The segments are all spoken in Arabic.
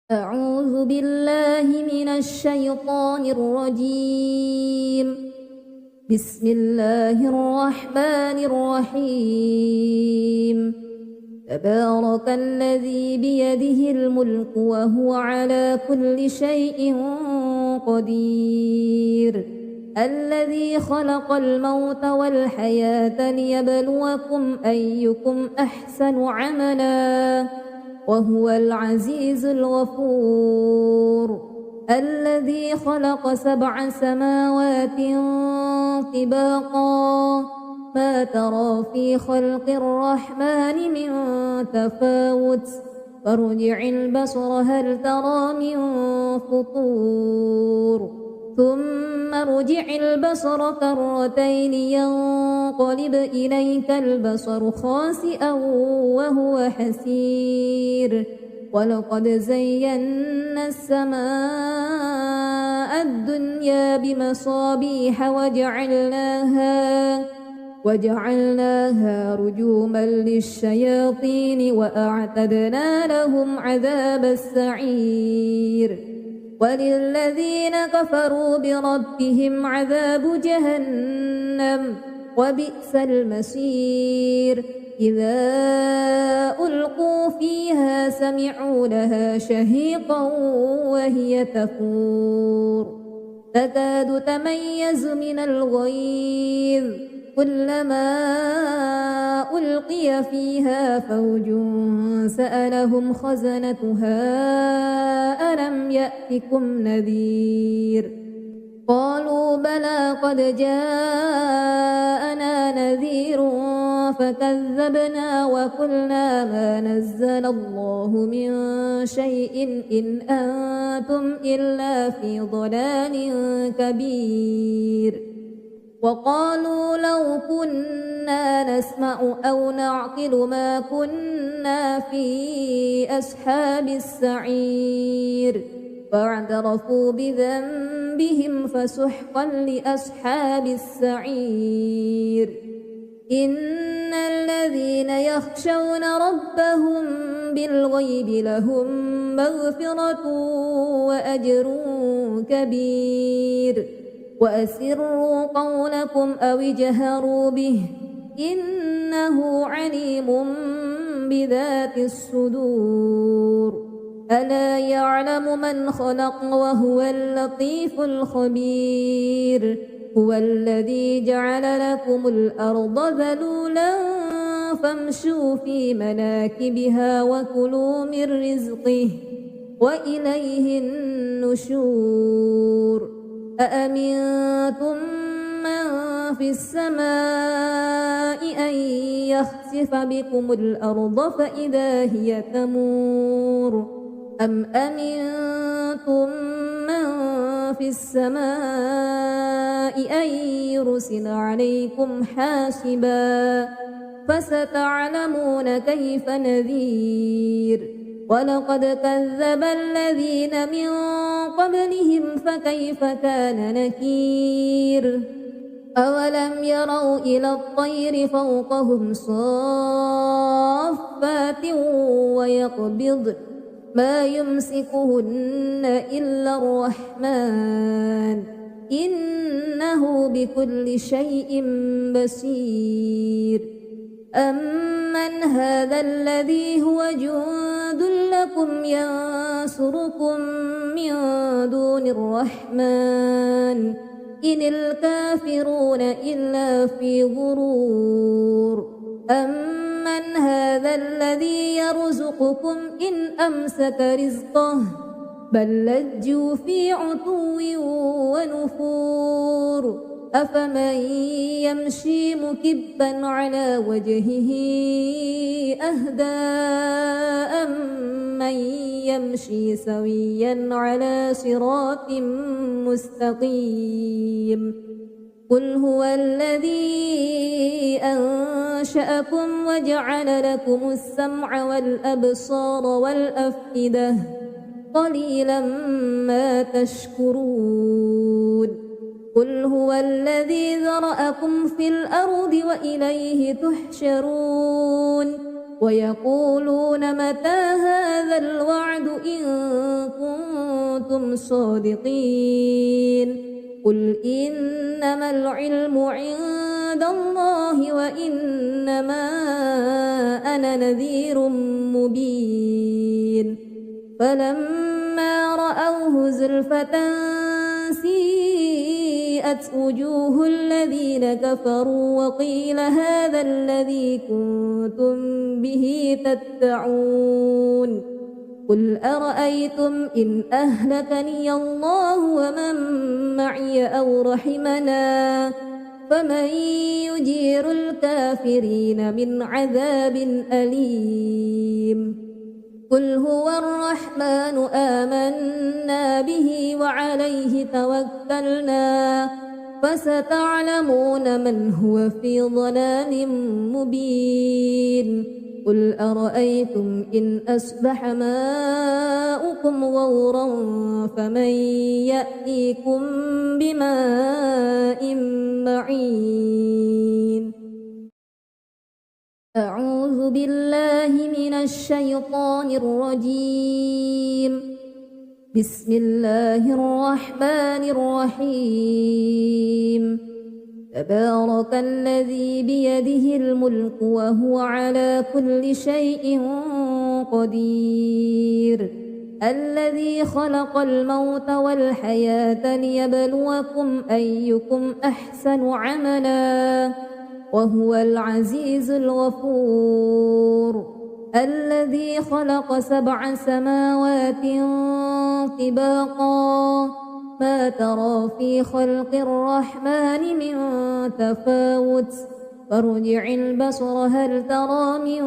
أعوذ بالله من الشيطان الرجيم. بسم الله الرحمن الرحيم. تبارك الذي بيده الملك وهو على كل شيء قدير. الذي خلق الموت والحياة ليبلوكم أيكم أحسن عملا وهو العزيز الغفور. الذي خلق 7 سماوات طباقا ما ترى في خلق الرحمن من تفاوت فارجع البصر هل ترى من فطور ثم ارجع البصر كرتين ينقلب إليك البصر خاسئا وهو حسير. ولقد زينا السماء الدنيا بمصابيح وجعلناها رجوما للشياطين وأعتدنا لهم عذاب السعير. وللذين كفروا بربهم عذاب جهنم وبئس المصير. إذا ألقوا فيها سمعوا لها شهيقا وهي تفور تكاد تميز من الغيظ كلما ألقي فيها فوج سألهم خزنتها ألم يأتكم نذير قالوا بلى قد جاءنا نذير فكذبنا وقلنا ما نزل الله من شيء إن أنتم إلا في ضلال كبير. وقالوا لو كنا نسمع أو نعقل ما كنا في أصحاب السعير فاعترفوا بذنبهم فسحقا لأصحاب السعير. إن الذين يخشون ربهم بالغيب لهم مغفرة وأجر كبير. وأسروا قولكم أو اجهروا به إنه عليم بذات الصدور. ألا يعلم من خلق وهو اللطيف الخبير. هو الذي جعل لكم الأرض ذلولا فامشوا في مناكبها وكلوا من رزقه وإليه النشور. أأمنتم من في السماء أن يخسف بكم الأرض فإذا هي تمور أم أمنتم من في السماء أن يرسل عليكم حاسبا فستعلمون كيف نذير. ولقد كذب الذين من قبلهم فكيف كان نكير. أولم يروا إلى الطير فوقهم صافات ويقبضن ما يمسكهن إلا الرحمن إنه بكل شيء بصير. أمن هذا الذي هو جند لكم ينصركم من دون الرحمن إن الكافرون إلا في غرور. أمن هذا الذي يرزقكم إن أمسك رزقه بل لجوا في عتو ونفور. أفمن يمشي مكبا على وجهه أهدى أمن يمشي سويا على صراط مستقيم. قل هو الذي أنشأكم وجعل لكم السمع والأبصار والأفئدة قليلا ما تشكرون. قل هو الذي ذرأكم في الأرض وإليه تحشرون. ويقولون متى هذا الوعد إن كنتم صادقين قل إنما العلم عند الله وإنما أنا نذير مبين فلما رأوه زلفة سيئت وجوه الذين كفروا وقيل هذا الذي كنتم به تدعون قل أرأيتم إن أهلكني الله ومن معي أو رحمنا فمن يجير الكافرين من عذاب أليم قل هو الرحمن آمنا به وعليه توكلنا فستعلمون من هو في ضلال مبين قل أرأيتم إن أصبح ماؤكم غورا فمن يأتيكم بماء معين أعوذ بالله من الشيطان الرجيم بسم الله الرحمن الرحيم تبارك الذي بيده الملك وهو على كل شيء قدير الذي خلق الموت والحياة ليبلوكم أيكم أحسن عملا وهو العزيز الغفور الذي خلق 7 سماوات طباقا ما ترى في خلق الرحمن من تفاوت فارجع البصر هل ترى من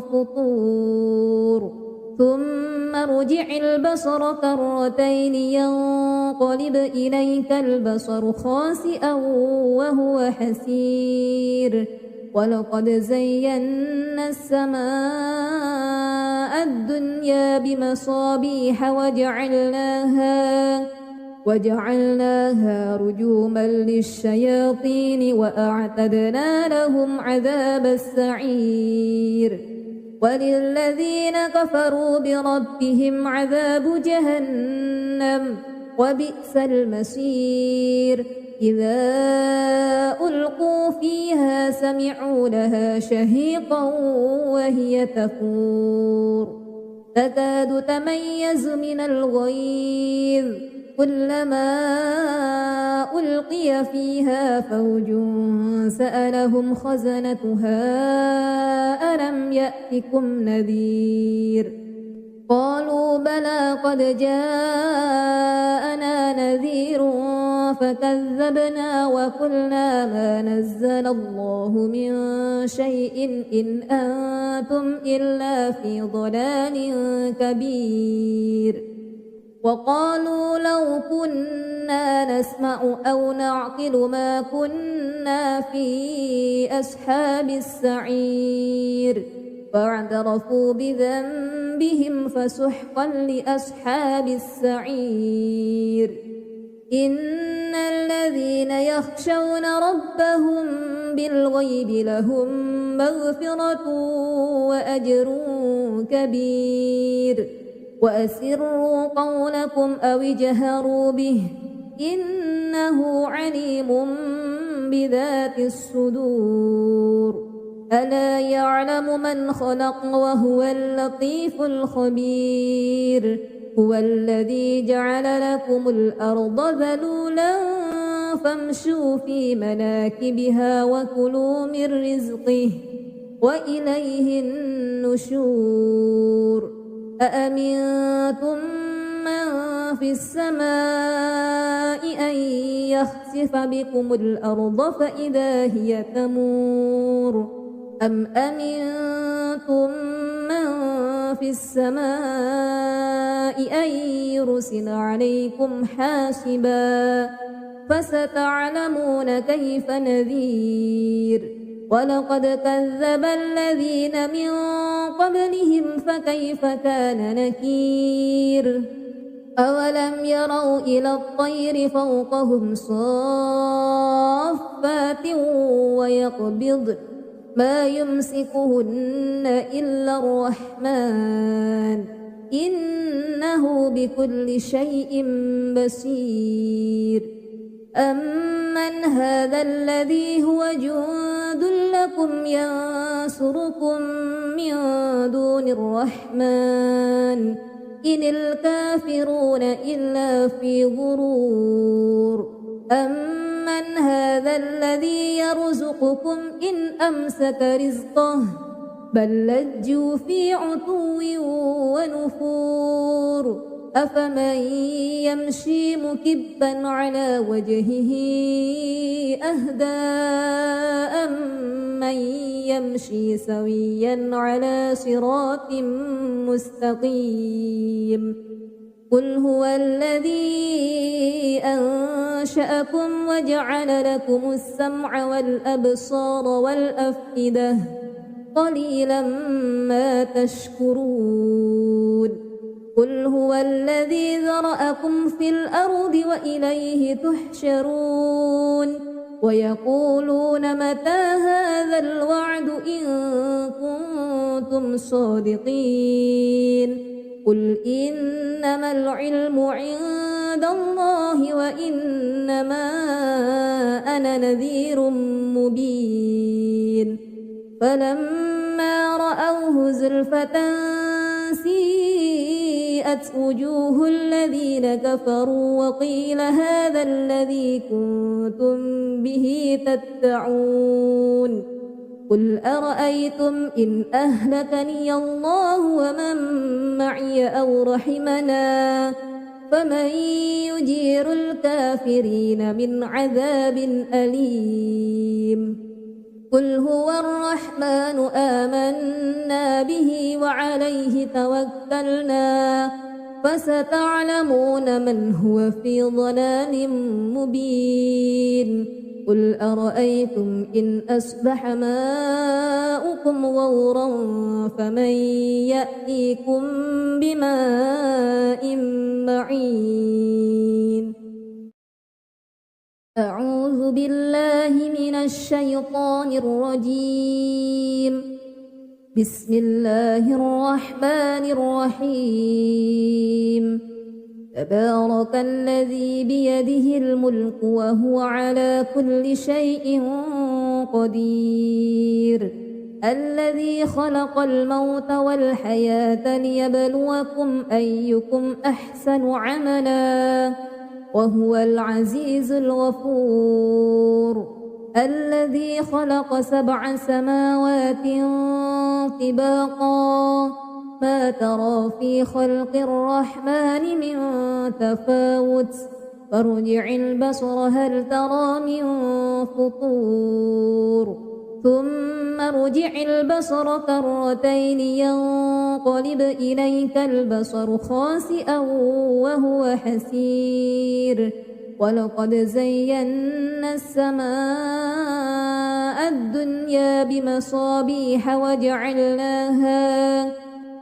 فطور ثم ارجع البصر كرتين ينقلب إليك البصر خاسئا وهو حسير ولقد زينا السماء الدنيا بمصابيح وجعلناها رجوما للشياطين وأعتدنا لهم عذاب السعير وللذين كفروا بربهم عذاب جهنم وبئس المصير إذا ألقوا فيها سمعوا لها شهيقا وهي تفور تكاد تميز من الغيظ كلما ألقي فيها فوج سألهم خزنتها ألم يأتكم نذير قالوا بلى قد جاءنا نذير فكذبنا وقلنا ما نزل الله من شيء إن أنتم إلا في ضلال كبير وقالوا لو كنا نسمع أو نعقل ما كنا في أصحاب السعير فاعترفوا بذنبهم فسحقا لأصحاب السعير إن الذين يخشون ربهم بالغيب لهم مغفرة وأجر كبير وأسروا قولكم أو اجهروا به إنه عليم بذات الصدور ألا يعلم من خلق وهو اللطيف الخبير هو الذي جعل لكم الأرض ذلولا فامشوا في مناكبها وكلوا من رزقه وإليه النشور أأمنتم من في السماء أن يخسف بكم الأرض فإذا هي تمور أم أمنتم من في السماء أن يرسل عليكم حاسبا فستعلمون كيف نذير ولقد كذب الذين من قبلهم فكيف كان نكير أولم يروا إلى الطير فوقهم صافات ما يمسكهن إلا الرحمن إنه بكل شيء بصير أمن هذا الذي هو جند لكم ينصركم من دون الرحمن إن الكافرون إلا في غرور أمن هذا الذي يرزقكم إن أمسك رزقه بل لجوا في عتو ونفور أفمن يمشي مكبا على وجهه أهدى أمن يمشي سويا على صراط مستقيم قل هو الذي أنشأكم وجعل لكم السمع والأبصار والأفئدة قليلا ما تشكرون قل هو الذي ذرأكم في الأرض وإليه تحشرون ويقولون متى هذا الوعد إن كنتم صادقين قل إنما العلم عند الله وإنما أنا نذير مبين فلما رأوه زلفة سيئت وجوه الذين كفروا وقيل هذا الذي كنتم به تدعون قل أرأيتم إن أهلكني الله ومن معي أو رحمنا فمن يجير الكافرين من عذاب أليم قل هو الرحمن آمنا به وعليه توكلنا فستعلمون من هو في ضلال مبين قل أرأيتم إن أصبح ماؤكم غورا فمن يأتيكم بماء معين أعوذ بالله من الشيطان الرجيم بسم الله الرحمن الرحيم تبارك الذي بيده الملك وهو على كل شيء قدير الذي خلق الموت والحياة ليبلوكم أيكم أحسن عملا وهو العزيز الغفور الذي خلق 7 سماوات طباقا ما ترى في خلق الرحمن من تفاوت فارجع البصر هل ترى من فطور ثم ارجع البصر كرتين ينقلب إليك البصر خاسئا وهو حسير ولقد زينا السماء الدنيا بمصابيح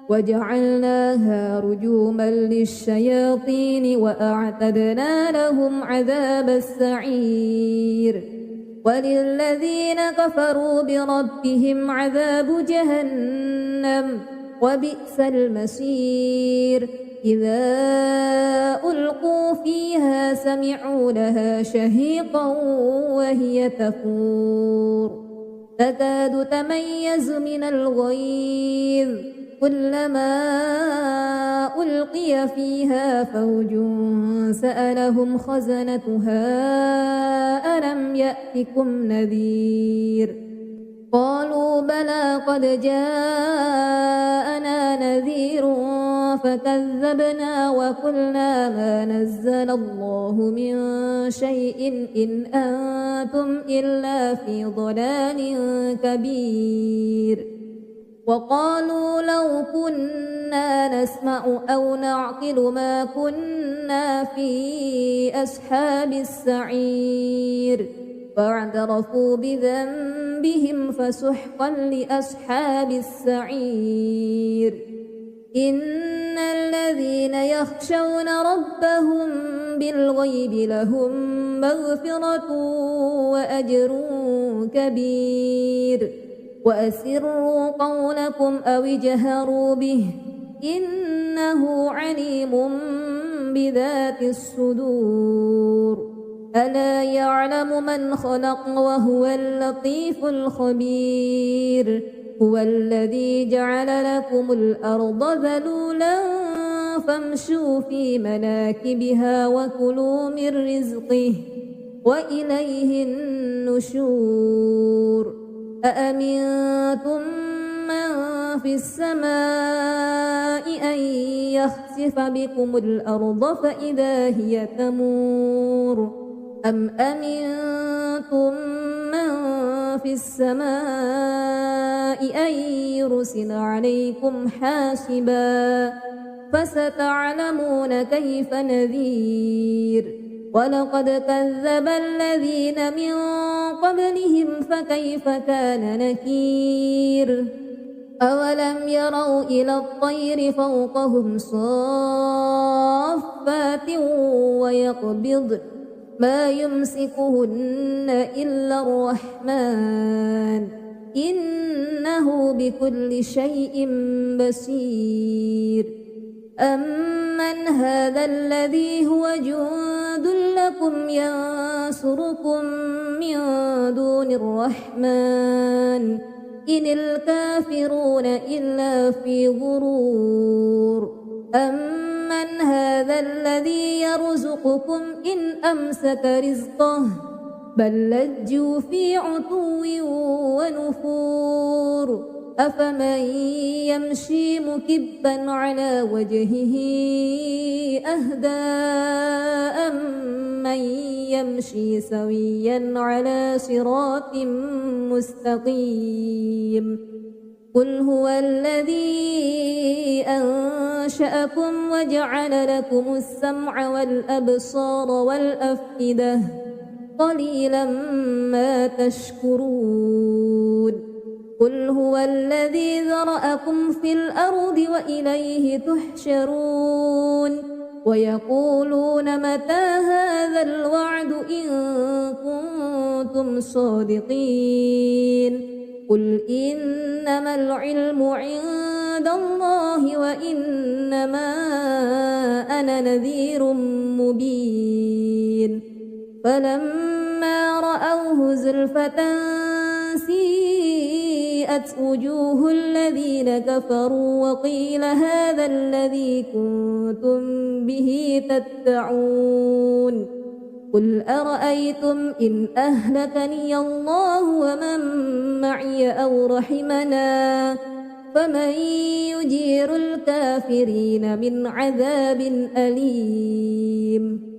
وجعلناها رجوما للشياطين وأعتدنا لهم عذاب السعير وللذين كفروا بربهم عذاب جهنم وبئس المصير إذا ألقوا فيها سمعوا لها شهيقا وهي تفور تكاد تميز من الغيظ كلما ألقي فيها فوج سألهم خزنتها ألم يأتكم نذير قالوا بلى قد جاءنا نذير فكذبنا وقلنا ما نزل الله من شيء إن أنتم إلا في ضلال كبير وقالوا لو كنا نسمع أو نعقل ما كنا في أصحاب السعير فاعترفوا بذنبهم فسحقا لأصحاب السعير إن الذين يخشون ربهم بالغيب لهم مغفرة وأجر كبير وأسروا قولكم أو اجهروا به إنه عليم بذات الصدور ألا يعلم من خلق وهو اللطيف الخبير هو الذي جعل لكم الأرض ذلولا فامشوا في مناكبها وكلوا من رزقه وإليه النشور أأمنتم من في السماء أن يخسف بكم الأرض فإذا هي تمور أم أمنتم من في السماء أن يرسل عليكم حاسبا فستعلمون كيف نذير ولقد كذب الذين من قبلهم فكيف كان نكير أولم يروا إلى الطير فوقهم صافات ويقبضن ما يمسكهن إلا الرحمن إنه بكل شيء بصير أمن هذا الذي هو جند لكم ينصركم من دون الرحمن إن الكافرون إلا في غرور أمن هذا الذي يرزقكم إن أمسك رزقه بل لجوا في عتو ونفور أفمن يمشي مكبا على وجهه أهدى أمن يمشي سويا على صراط مستقيم قل هو الذي أنشأكم وجعل لكم السمع والأبصار والأفئدة قليلا ما تشكرون قل هو الذي ذرأكم في الأرض وإليه تحشرون ويقولون متى هذا الوعد إن كنتم صادقين قل إنما العلم عند الله وإنما أنا نذير مبين فلما رأوه زلفة سيئت وجوه الذين كفروا وقيل هذا الذي كنتم به تدعون قل أرأيتم إن أهلكني الله ومن معي أو رحمنا فمن يجير الكافرين من عذاب أليم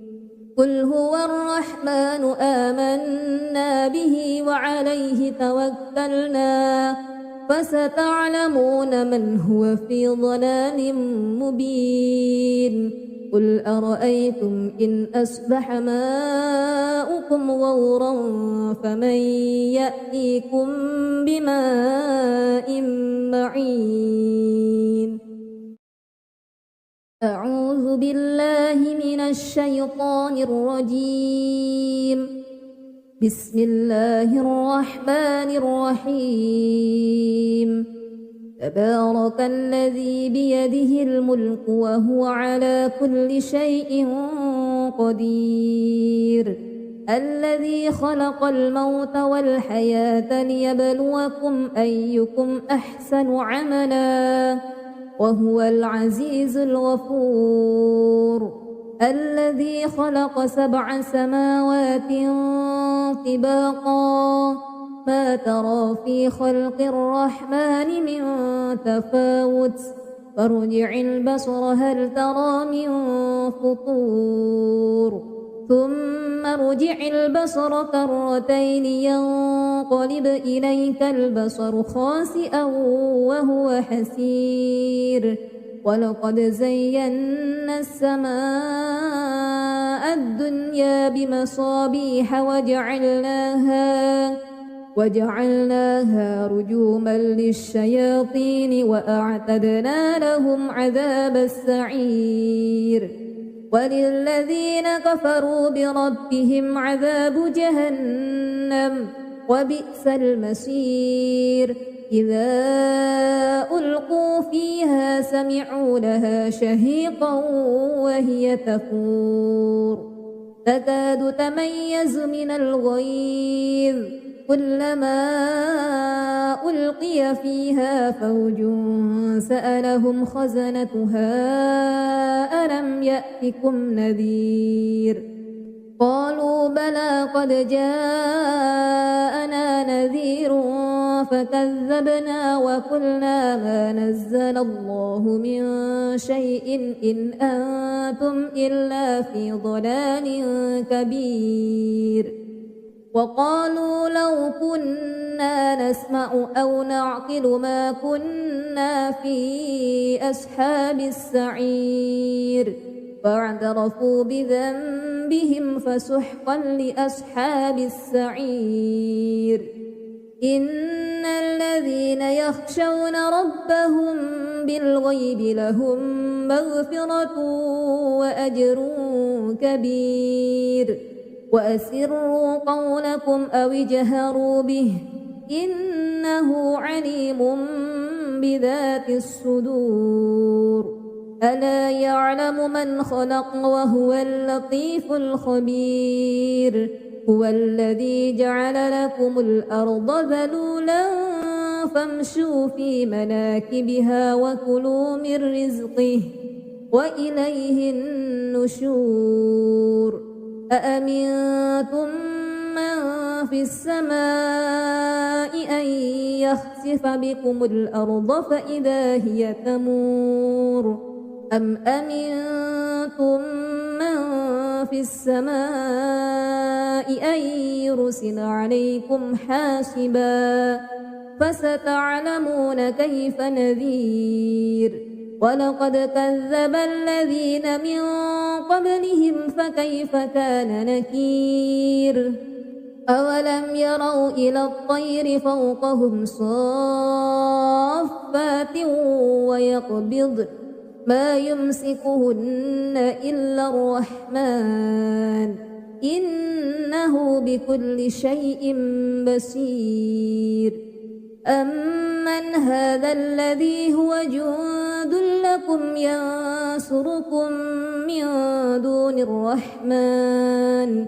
قل هو الرحمن آمنا به وعليه توكلنا فستعلمون من هو في ضلال مبين قل أرأيتم إن أصبح ماؤكم غورا فمن يأتيكم بماء معين أعوذ بالله من الشيطان الرجيم بسم الله الرحمن الرحيم تبارك الذي بيده الملك وهو على كل شيء قدير الذي خلق الموت والحياة ليبلوكم أيكم أحسن عملا وهو العزيز الغفور الذي خلق 7 سماوات طباقا ما ترى في خلق الرحمن من تفاوت فارجع البصر هل ترى من فطور ثم ارجع البصر كرتين ينقلب إليك البصر خاسئا وهو حسير ولقد زينا السماء الدنيا بمصابيح وجعلناها رجوما للشياطين وأعتدنا لهم عذاب السعير وللذين كفروا بربهم عذاب جهنم وبئس المصير إذا ألقوا فيها سمعوا لها شهيقا وهي تفور تكاد تميز من الغيظ كلما ألقي فيها فوج سألهم خزنتها ألم يأتكم نذير قالوا بلى قد جاءنا نذير فكذبنا وقلنا ما نزل الله من شيء إن أنتم إلا في ضلال كبير وقالوا لو كنا نسمع أو نعقل ما كنا في أصحاب السعير فاعترفوا بذنبهم فسحقا لأصحاب السعير إن الذين يخشون ربهم بالغيب لهم مغفرة وأجر كبير وأسروا قولكم أو اجهروا به إنه عليم بذات الصدور ألا يعلم من خلق وهو اللطيف الخبير هو الذي جعل لكم الأرض ذلولا فامشوا في مناكبها وكلوا من رزقه وإليه النشور أأمنتم من في السماء أن يخسف بكم الأرض فإذا هي تمور أم أمنتم من في السماء أن يرسل عليكم حاسبا فستعلمون كيف نذير ولقد كذب الذين من قبلهم فكيف كان نكير أولم يروا إلى الطير فوقهم صافات ويقبض ما يمسكهن إلا الرحمن إنه بكل شيء بصير أمن هذا الذي هو جند لكم ينصركم من دون الرحمن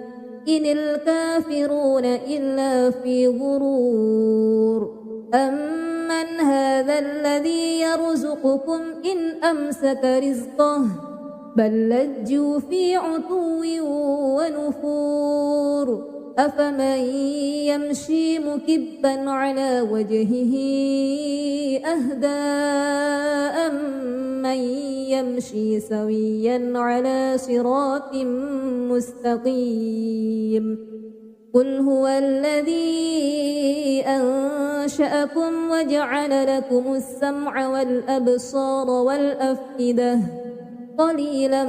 إن الكافرون إلا في غرور أمن هذا الذي يرزقكم إن أمسك رزقه بل لجوا في عتو ونفور أفمن يمشي مكبا على وجهه أهدى أمن يمشي سويا على صراط مستقيم قل هو الذي أنشأكم وجعل لكم السمع والأبصار والأفئدة قليلا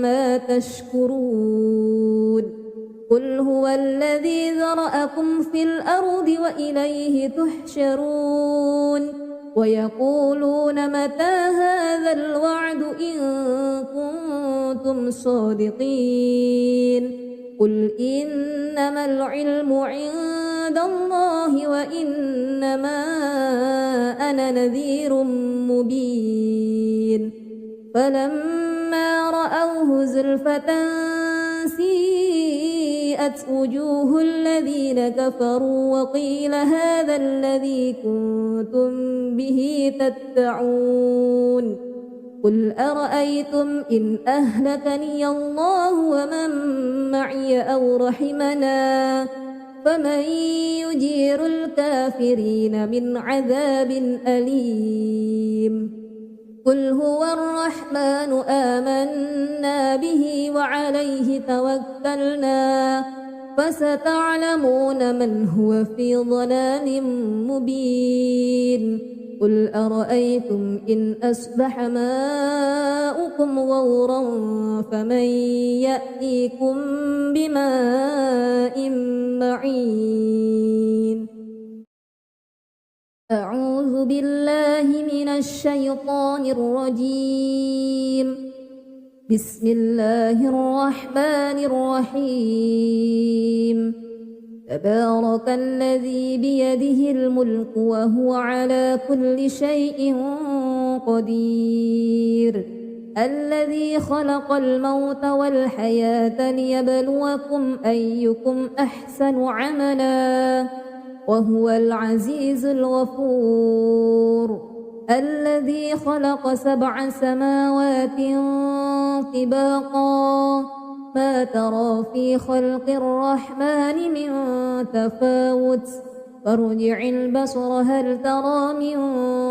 ما تشكرون قل هو الذي ذرأكم في الأرض وإليه تحشرون ويقولون متى هذا الوعد إن كنتم صادقين قل إنما العلم عند الله وإنما أنا نذير مبين فلما رأوه زلفة سيئت وجوه الذين كفروا وقيل هذا الذي كنتم به تدعون قل أرأيتم إن أهلكني الله ومن معي أو رحمنا فمن يجير الكافرين من عذاب أليم قل هو الرحمن آمنا به وعليه توكلنا فستعلمون من هو في ضلال مبين قل أرأيتم إن أصبح ماؤكم غورا فمن يأتيكم بماء معين أعوذ بالله من الشيطان الرجيم بسم الله الرحمن الرحيم تبارك الذي بيده الملك وهو على كل شيء قدير الذي خلق الموت والحياة ليبلوكم أيكم أحسن عملا وهو العزيز الغفور الذي خلق 7 سماوات طباقا ما ترى في خلق الرحمن من تفاوت فارجع البصر هل ترى من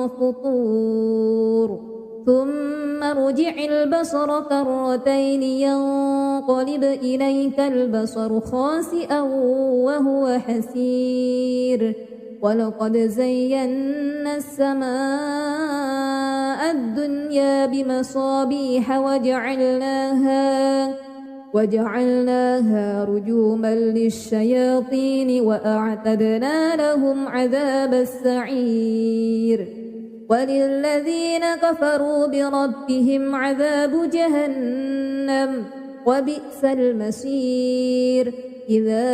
فطور ثم ارجع البصر كرتين ينقلب إليك البصر خاسئا وهو حسير ولقد زينا السماء الدنيا بمصابيح وجعلناها رجوما للشياطين وأعتدنا لهم عذاب السعير وللذين كفروا بربهم عذاب جهنم وبئس المصير إذا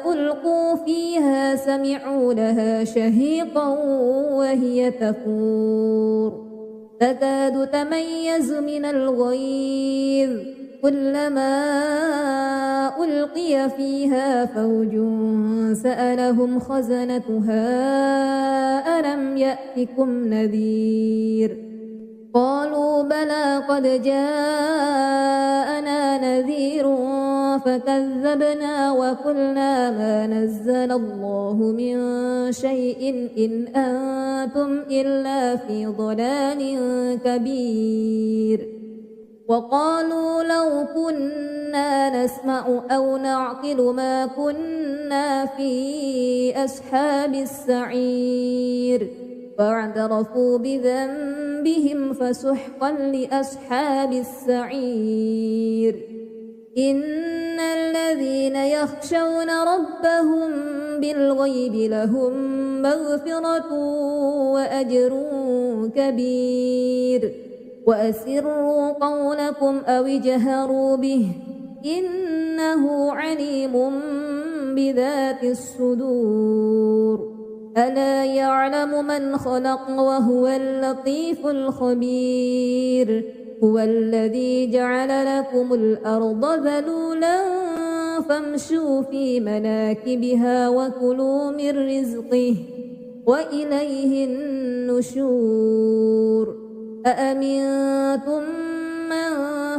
ألقوا فيها سمعوا لها شهيقا وهي تفور تكاد تميز من الغيظ كلما ألقي فيها فوج سألهم خزنتها ألم يأتكم نذير قالوا بلى قد جاءنا نذير فكذبنا وقلنا ما نزل الله من شيء إن أنتم إلا في ضلال كبير وقالوا لو كنا نسمع أو نعقل ما كنا في أصحاب السعير فاعترفوا بذنبهم فسحقا لأصحاب السعير إن الذين يخشون ربهم بالغيب لهم مغفرة وأجر كبير وأسروا قولكم أو اجهروا به إنه عليم بذات الصدور ألا يعلم من خلق وهو اللطيف الخبير هو الذي جعل لكم الأرض ذلولا فامشوا في مناكبها وكلوا من رزقه وإليه النشور أأمنتم من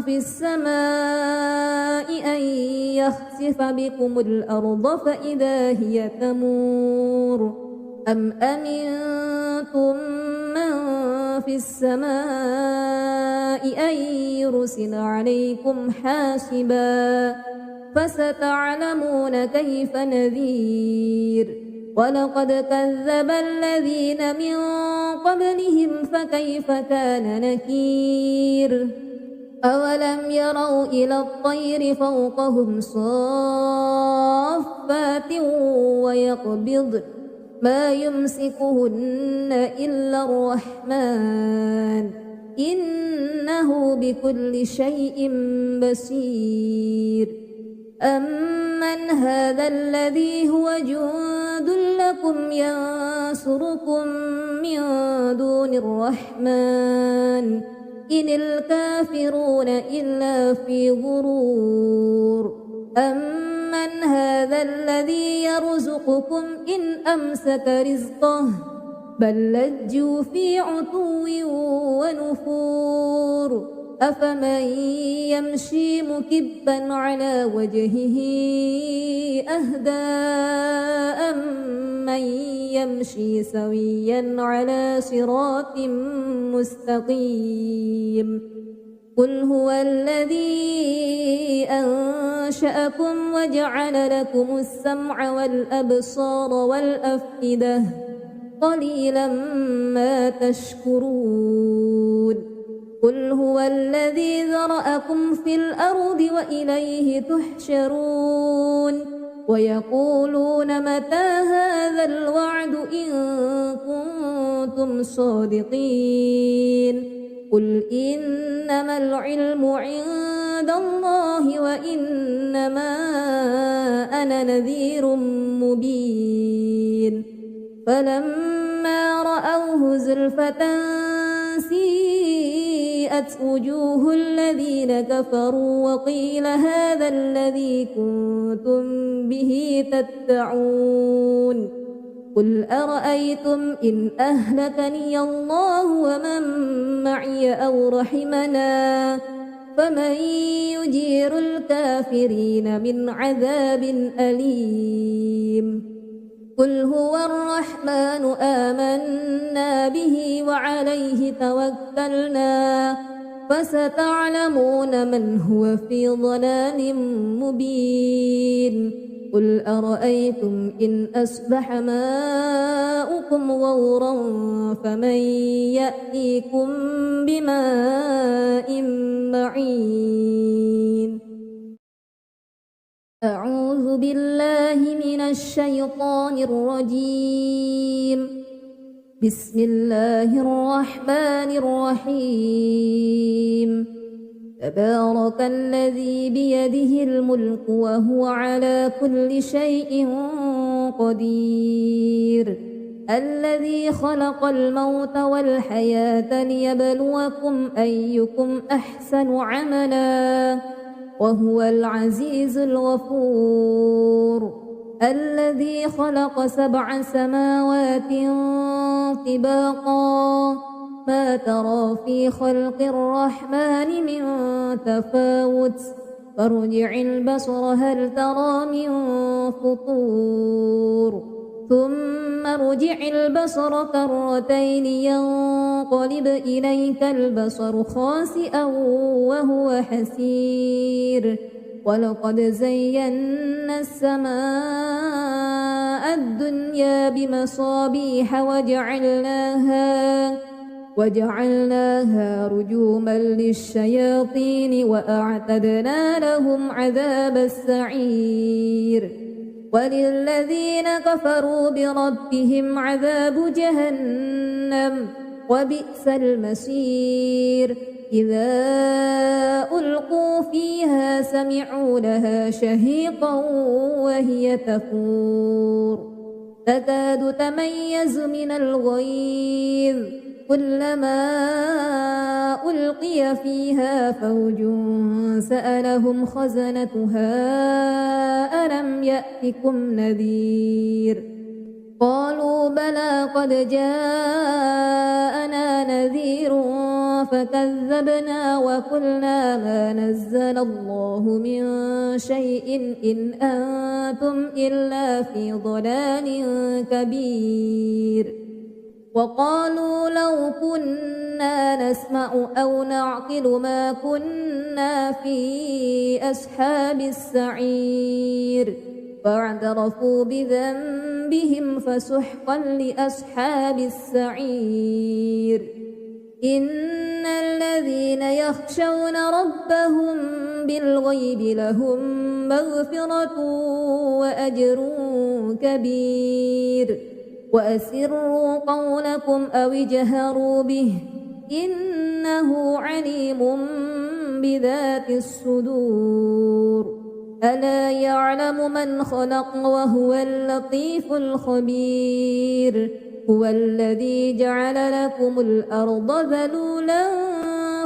في السماء أن يخسف بكم الأرض فإذا هي تمور أم أمنتم من في السماء أن يرسل عليكم حاسبا فستعلمون كيف نذير ولقد كذب الذين من قبلهم فكيف كان نكير أولم يروا إلى الطير فوقهم صافات ويقبضن ما يمسكهن إلا الرحمن إنه بكل شيء بصير أمن هذا الذي هو جند لكم ينصركم من دون الرحمن إن الكافرون إلا في غرور أمن هذا الذي يرزقكم إن أمسك رزقه بل لجوا في عتو ونفور أفمن يمشي مكبا على وجهه أهدى أمن يمشي سويا على صراط مستقيم قل هو الذي أنشأكم وجعل لكم السمع والأبصار والأفئدة قليلا ما تشكرون قل هو الذي ذرأكم في الأرض وإليه تحشرون ويقولون متى هذا الوعد إن كنتم صادقين قل إنما العلم عند عند الله وإنما أنا نذير مبين فلما رأوه زلفة سيئت وجوه الذين كفروا وقيل هذا الذي كنتم به تدعون قل أرأيتم إن أهلكني الله ومن معي أو رحمنا فمن يجير الكافرين من عذاب أليم قل هو الرحمن آمنا به وعليه توكلنا فستعلمون من هو في ضلال مبين قل أرأيتم إن أصبح ماؤكم غورا فمن يأتيكم بماء معين أعوذ بالله من الشيطان الرجيم بسم الله الرحمن الرحيم تبارك الذي بيده الملك وهو على كل شيء قدير الذي خلق الموت والحياة ليبلوكم أيكم أحسن عملا وهو العزيز الغفور الذي خلق 7 سماوات طباقا ما ترى في خلق الرحمن من تفاوت فارجع البصر هل ترى من فطور ثم ارجع البصر كرتين ينقلب إليك البصر خاسئا وهو حسير ولقد زينا السماء الدنيا بمصابيح وجعلناها رجوما للشياطين وأعتدنا لهم عذاب السعير وللذين كفروا بربهم عذاب جهنم وبئس المصير إذا ألقوا فيها سمعوا لها شهيقا وهي تفور تكاد تميز من الغيظ كلما ألقي فيها فوج سألهم خزنتها ألم يأتكم نذير قالوا بلى قد جاءنا نذير فكذبنا وقلنا ما نزل الله من شيء إن أنتم إلا في ضلال كبير وقالوا لو كنا نسمع أو نعقل ما كنا في أصحاب السعير فاعترفوا بذنبهم فسحقا لأصحاب السعير إن الذين يخشون ربهم بالغيب لهم مغفرة وأجر كبير وأسروا قولكم أو اجهروا به إنه عليم بذات الصدور ألا يعلم من خلق وهو اللطيف الخبير هو الذي جعل لكم الأرض ذلولا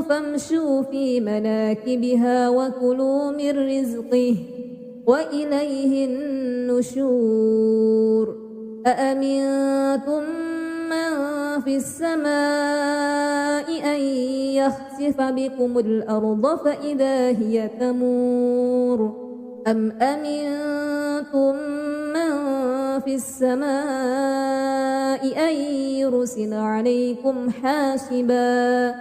فامشوا في مناكبها وكلوا من رزقه وإليه النشور أأمنتم من في السماء أن يخسف بكم الأرض فإذا هي تمور أم أمنتم من في السماء أن يرسل عليكم حاسبا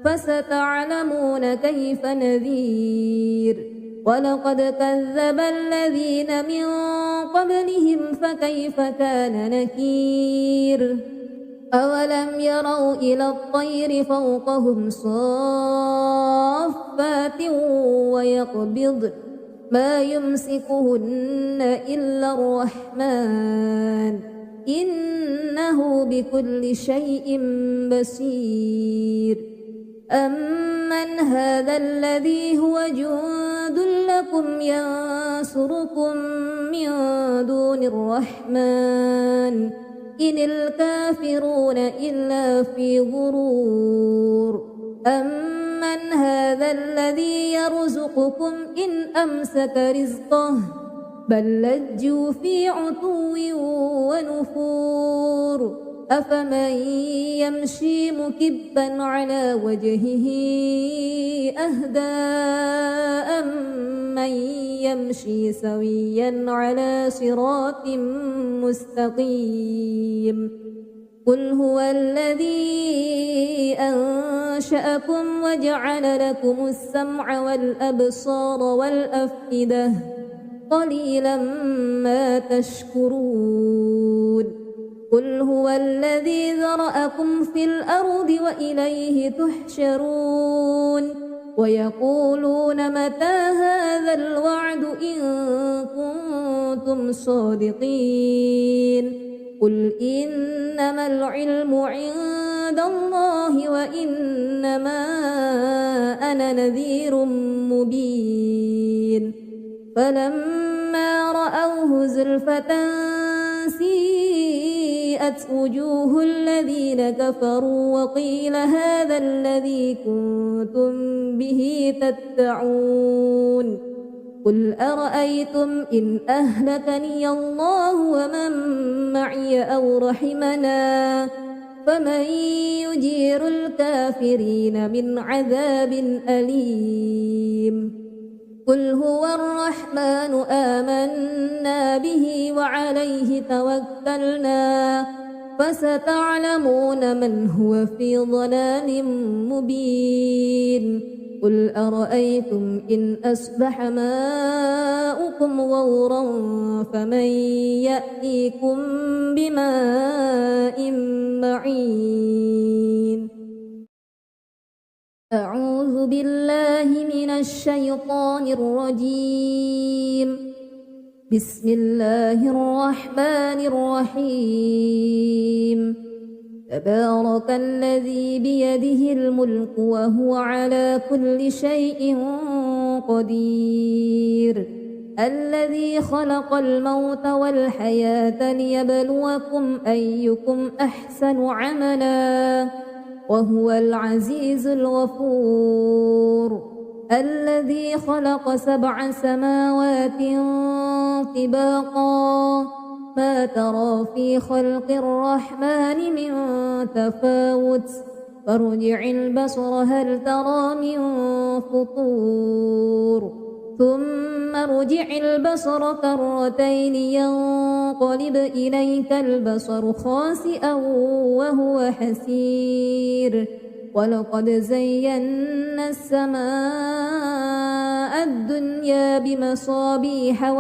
فستعلمون كيف نذير ولقد كذب الذين من قبلهم فكيف كان نكير أولم يروا إلى الطير فوقهم صافات ويقبض ما يمسكهن إلا الرحمن إنه بكل شيء بصير أمن هذا الذي هو جند لكم ينصركم من دون الرحمن إن الكافرون إلا في غرور أمن هذا الذي يرزقكم إن أمسك رزقه بل لجوا في عتو ونفور أفمن يمشي مكبا على وجهه أهدى أمن يمشي سويا على صراط مستقيم قل هو الذي أنشأكم وجعل لكم السمع والأبصار والأفئدة قليلا ما تشكرون قل هو الذي ذرأكم في الأرض وإليه تحشرون ويقولون متى هذا الوعد إن كنتم صادقين قل إنما العلم عند الله وإنما أنا نذير مبين فلما رأوه زلفة سيئت وجوه الذين كفروا وقيل هذا الذي كنتم به تدعون قل أرأيتم إن أهلكني الله ومن معي أو رحمنا فمن يجير الكافرين من عذاب أليم قل هو الرحمن آمنا به وعليه توكلنا فستعلمون من هو في ضلال مبين قل أرأيتم إن أصبح ماؤكم غورا فمن يأتيكم بماء معين أعوذ بالله من الشيطان الرجيم بسم الله الرحمن الرحيم تبارك الذي بيده الملك وهو على كل شيء قدير الذي خلق الموت والحياة ليبلوكم أيكم أحسن عملا وهو العزيز الغفور الذي خلق 7 سماوات طباقا ما ترى في خلق الرحمن من تفاوت فارجع البصر هل ترى من فطور ثم ارجع البصر كرتين ينقلب إليك البصر خاسئا وهو حسير ولقد زينا السماء الدنيا بمصابيح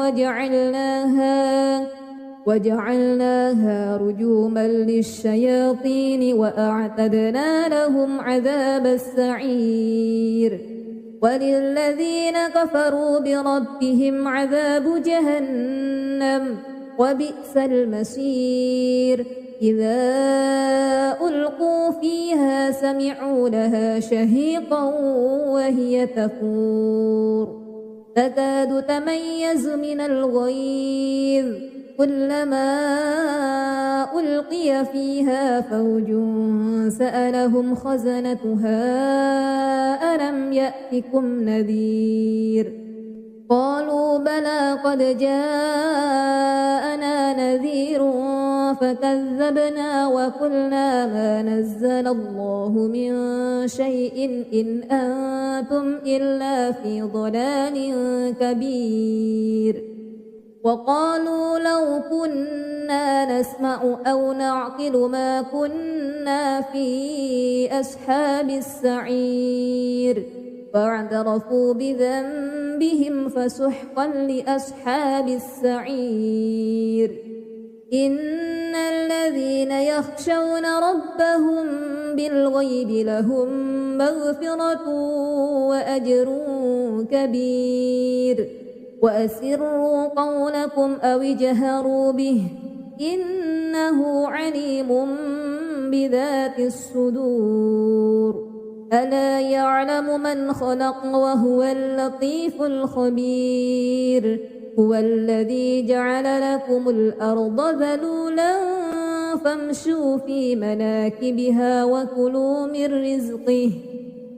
وجعلناها رجوما للشياطين وأعتدنا لهم عذاب السعير وللذين كفروا بربهم عذاب جهنم وبئس المصير إذا ألقوا فيها سمعوا لها شهيقا وهي تفور تكاد تميز من الغيظ كلما ألقي فيها فوج سألهم خزنتها ألم يأتكم نذير قالوا بلى قد جاءنا نذير فكذبنا وقلنا ما نزل الله من شيء إن أنتم إلا في ضلال كبير وقالوا لو كنا نسمع أو نعقل ما كنا في أصحاب السعير فاعترفوا بذنبهم فسحقا لأصحاب السعير إن الذين يخشون ربهم بالغيب لهم مغفرة وأجر كبير وأسروا قولكم أو اجهروا به إنه عليم بذات الصدور ألا يعلم من خلق وهو اللطيف الخبير هو الذي جعل لكم الأرض ذلولا فامشوا في مناكبها وكلوا من رزقه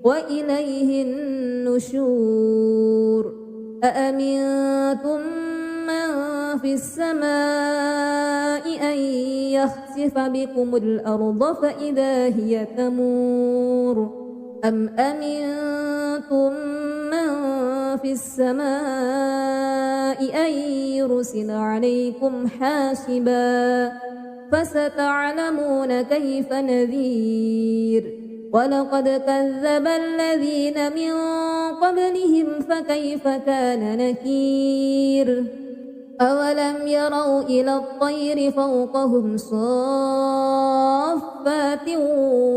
وإليه النشور أأمنتم من في السماء أن يخسف بكم الأرض فإذا هي تمور أم أمنتم من في السماء أن يرسل عليكم حاسبا فستعلمون كيف نذير ولقد كذب الذين من قبلهم فكيف كان نكير أولم يروا إلى الطير فوقهم صافات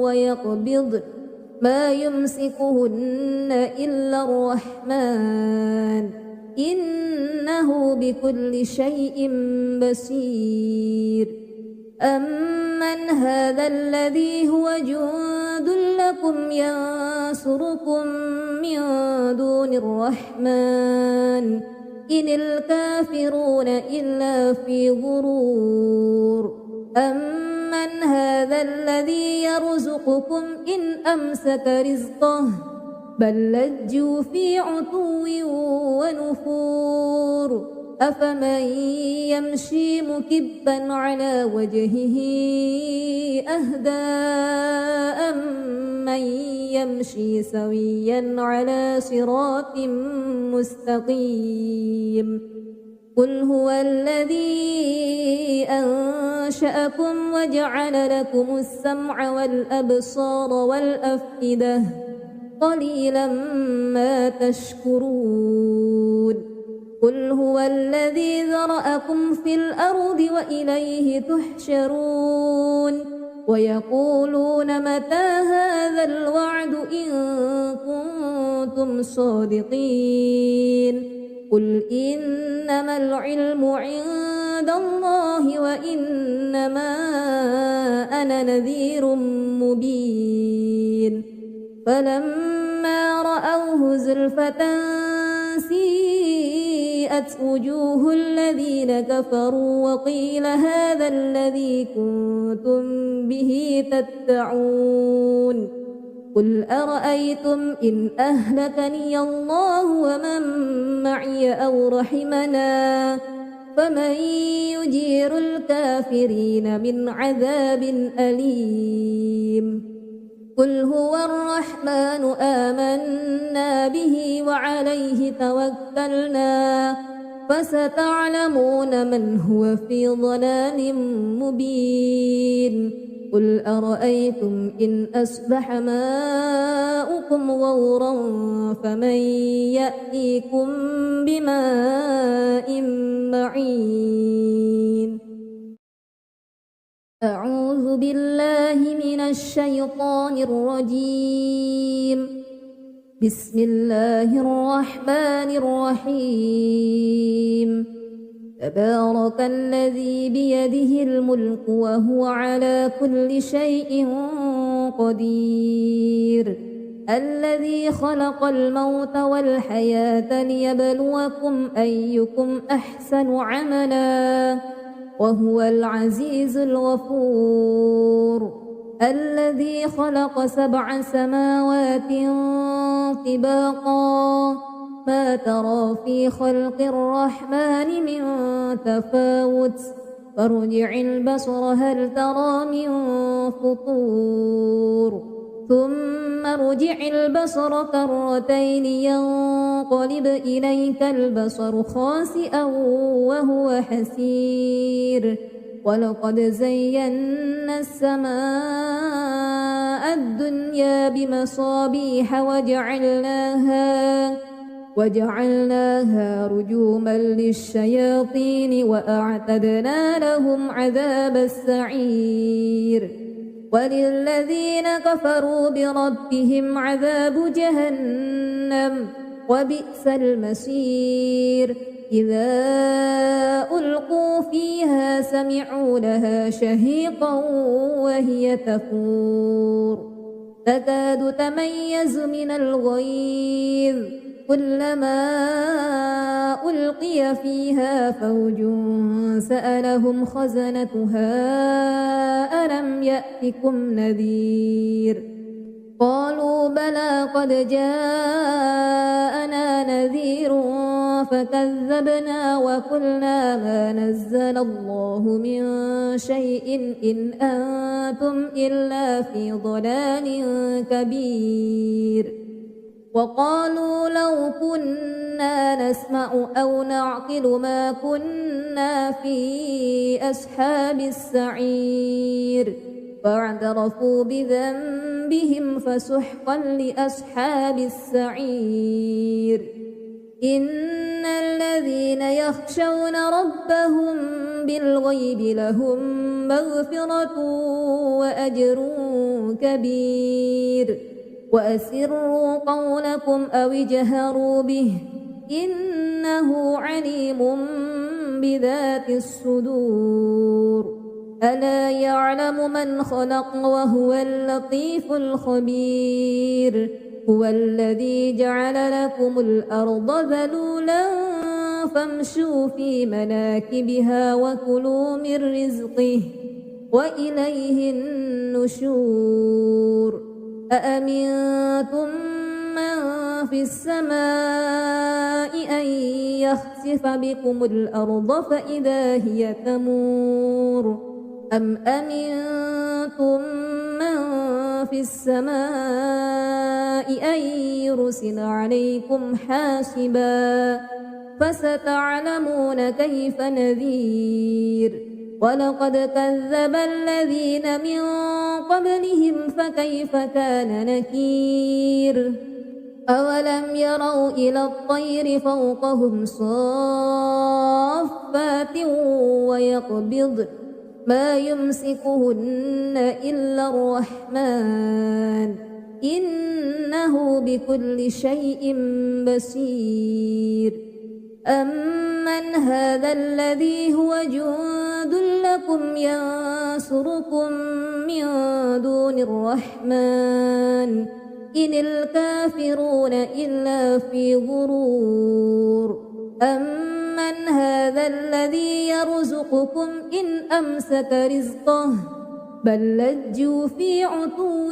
ويقبضن ما يمسكهن إلا الرحمن إنه بكل شيء بصير أمن هذا الذي هو جند لكم ينصركم من دون الرحمن إن الكافرون إلا في غرور أمن هذا الذي يرزقكم إن أمسك رزقه بل لجوا في عتو ونفور أفمن يمشي مكبا على وجهه أهدى أمن يمشي سويا على صراط مستقيم قل هو الذي أنشأكم وجعل لكم السمع والأبصار والأفئدة قليلا ما تشكرون قل هو الذي ذرأكم في الأرض وإليه تحشرون ويقولون متى هذا الوعد إن كنتم صادقين قل إنما العلم عند الله وإنما أنا نذير مبين فلما رأوه زلفة سيئت وجوه الذين كفروا وقيل هذا الذي كنتم به تدعون قل أرأيتم إن أهلكني الله ومن معي أو رحمنا فمن يجير الكافرين من عذاب أليم قل هو الرحمن آمنا به وعليه توكلنا فستعلمون من هو في ضلال مبين قل أرأيتم إن أصبح ماؤكم غورا فمن يأتيكم بماء معين أعوذ بالله من الشيطان الرجيم بسم الله الرحمن الرحيم تبارك الذي بيده الملك وهو على كل شيء قدير الذي خلق الموت والحياة ليبلوكم أيكم أحسن عملا وهو العزيز الغفور الذي خلق 7 سماوات طباقا ما ترى في خلق الرحمن من تفاوت فارجع البصر هل ترى من فطور ثم ارجع البصر كرتين ينقلب إليك البصر خاسئا وهو حسير ولقد زينا السماء الدنيا بمصابيح وجعلناها رجوما للشياطين وأعتدنا لهم عذاب السعير وللذين كفروا بربهم عذاب جهنم وبئس المصير إذا ألقوا فيها سمعوا لها شهيقا وهي تفور تكاد تميز من الغيظ كلما ألقي فيها فوج سألهم خزنتها ألم يأتكم نذير قالوا بلى قد جاءنا نذير فكذبنا وقلنا ما نزل الله من شيء إن أنتم إلا في ضلال كبير وقالوا لو كنا نسمع أو نعقل ما كنا في أصحاب السعير فاعترفوا بذنبهم فسحقا لأصحاب السعير إن الذين يخشون ربهم بالغيب لهم مغفرة وأجر كبير وأسروا قولكم أو اجهروا به إنه عليم بذات الصدور ألا يعلم من خلق وهو اللطيف الخبير هو الذي جعل لكم الأرض ذلولا فامشوا في مناكبها وكلوا من رزقه وإليه النشور أأمنتم من في السماء أن يخسف بكم الأرض فإذا هي تمور أم أمنتم من في السماء أن يرسل عليكم حاسبا فستعلمون كيف نذير ولقد كذب الذين من قبلهم فكيف كان نكير أولم يروا إلى الطير فوقهم صافات ويقبضن ما يمسكهن إلا الرحمن إنه بكل شيء بصير أمن هذا الذي هو جند لكم ينصركم من دون الرحمن إن الكافرون إلا في غرور أمن هذا الذي يرزقكم إن أمسك رزقه بل لجوا في عتو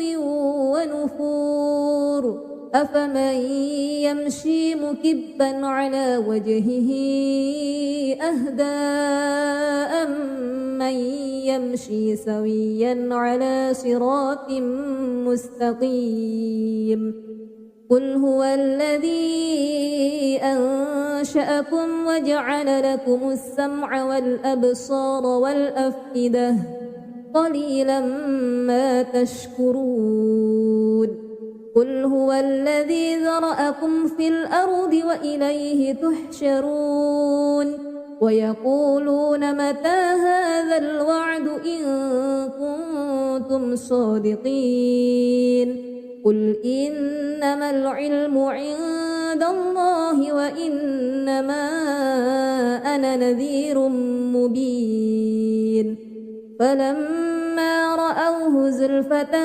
ونفور أفمن يمشي مكبا على وجهه أهدى أمن يمشي سويا على صراط مستقيم قل هو الذي أنشأكم وجعل لكم السمع والأبصار والأفئدة قليلا ما تشكرون قل هو الذي ذرأكم في الأرض وإليه تحشرون ويقولون متى هذا الوعد إن كنتم صادقين قل إنما العلم عند الله وإنما أنا نذير مبين فلما رأوه زلفة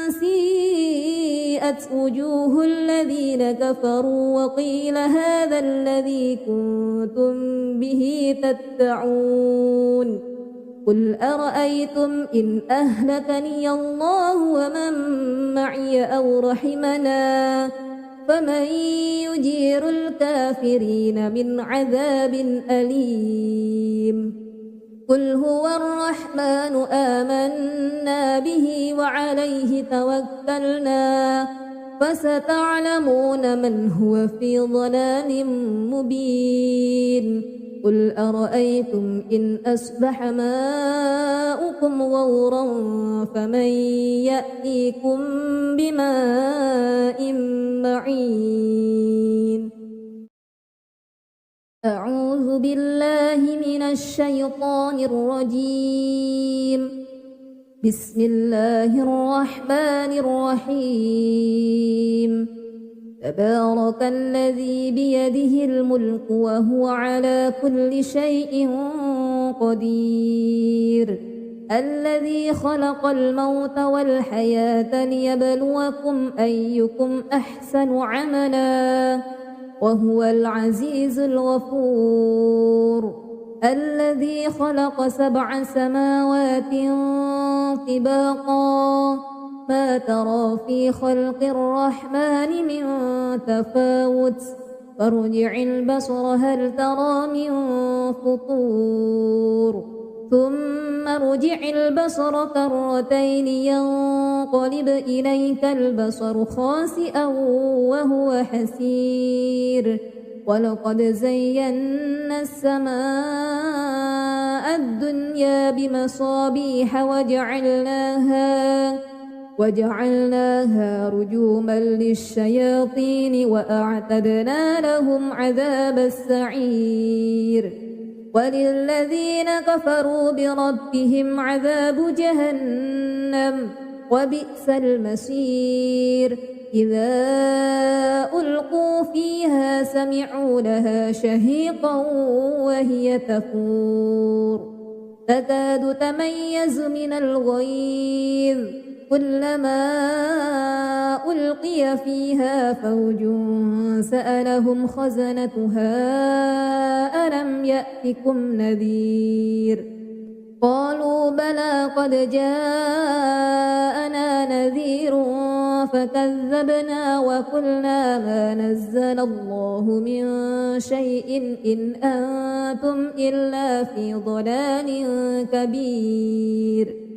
سيئت وجوه الذين كفروا وقيل هذا الذي كنتم به تدعون قل أرأيتم إن أهلكني الله ومن معي أو رحمنا فمن يجير الكافرين من عذاب أليم قل هو الرحمن آمنا به وعليه توكلنا فستعلمون من هو في ضلال مبين قل أرأيتم إن أصبح ماؤكم غورا فمن يأتيكم بماء معين أعوذ بالله من الشيطان الرجيم بسم الله الرحمن الرحيم تبارك الذي بيده الملك وهو على كل شيء قدير الذي خلق الموت والحياة ليبلوكم أيكم أحسن عملا وهو العزيز الغفور الذي خلق 7 سماوات طباقا ما ترى في خلق الرحمن من تفاوت فارجع البصر هل ترى من فطور ثم ارجع البصر كرتين ينقلب إليك البصر خاسئا وهو حسير ولقد زينا السماء الدنيا بمصابيح وجعلناها رجوما للشياطين وأعتدنا لهم عذاب السعير وللذين كفروا بربهم عذاب جهنم وبئس المصير إذا ألقوا فيها سمعوا لها شهيقا وهي تفور تكاد تميز من الغيظ كلما ألقي فيها فوج سألهم خزنتها ألم يأتكم نذير قالوا بلى قد جاءنا نذير فكذبنا وقلنا ما نزل الله من شيء إن أنتم إلا في ضلال كبير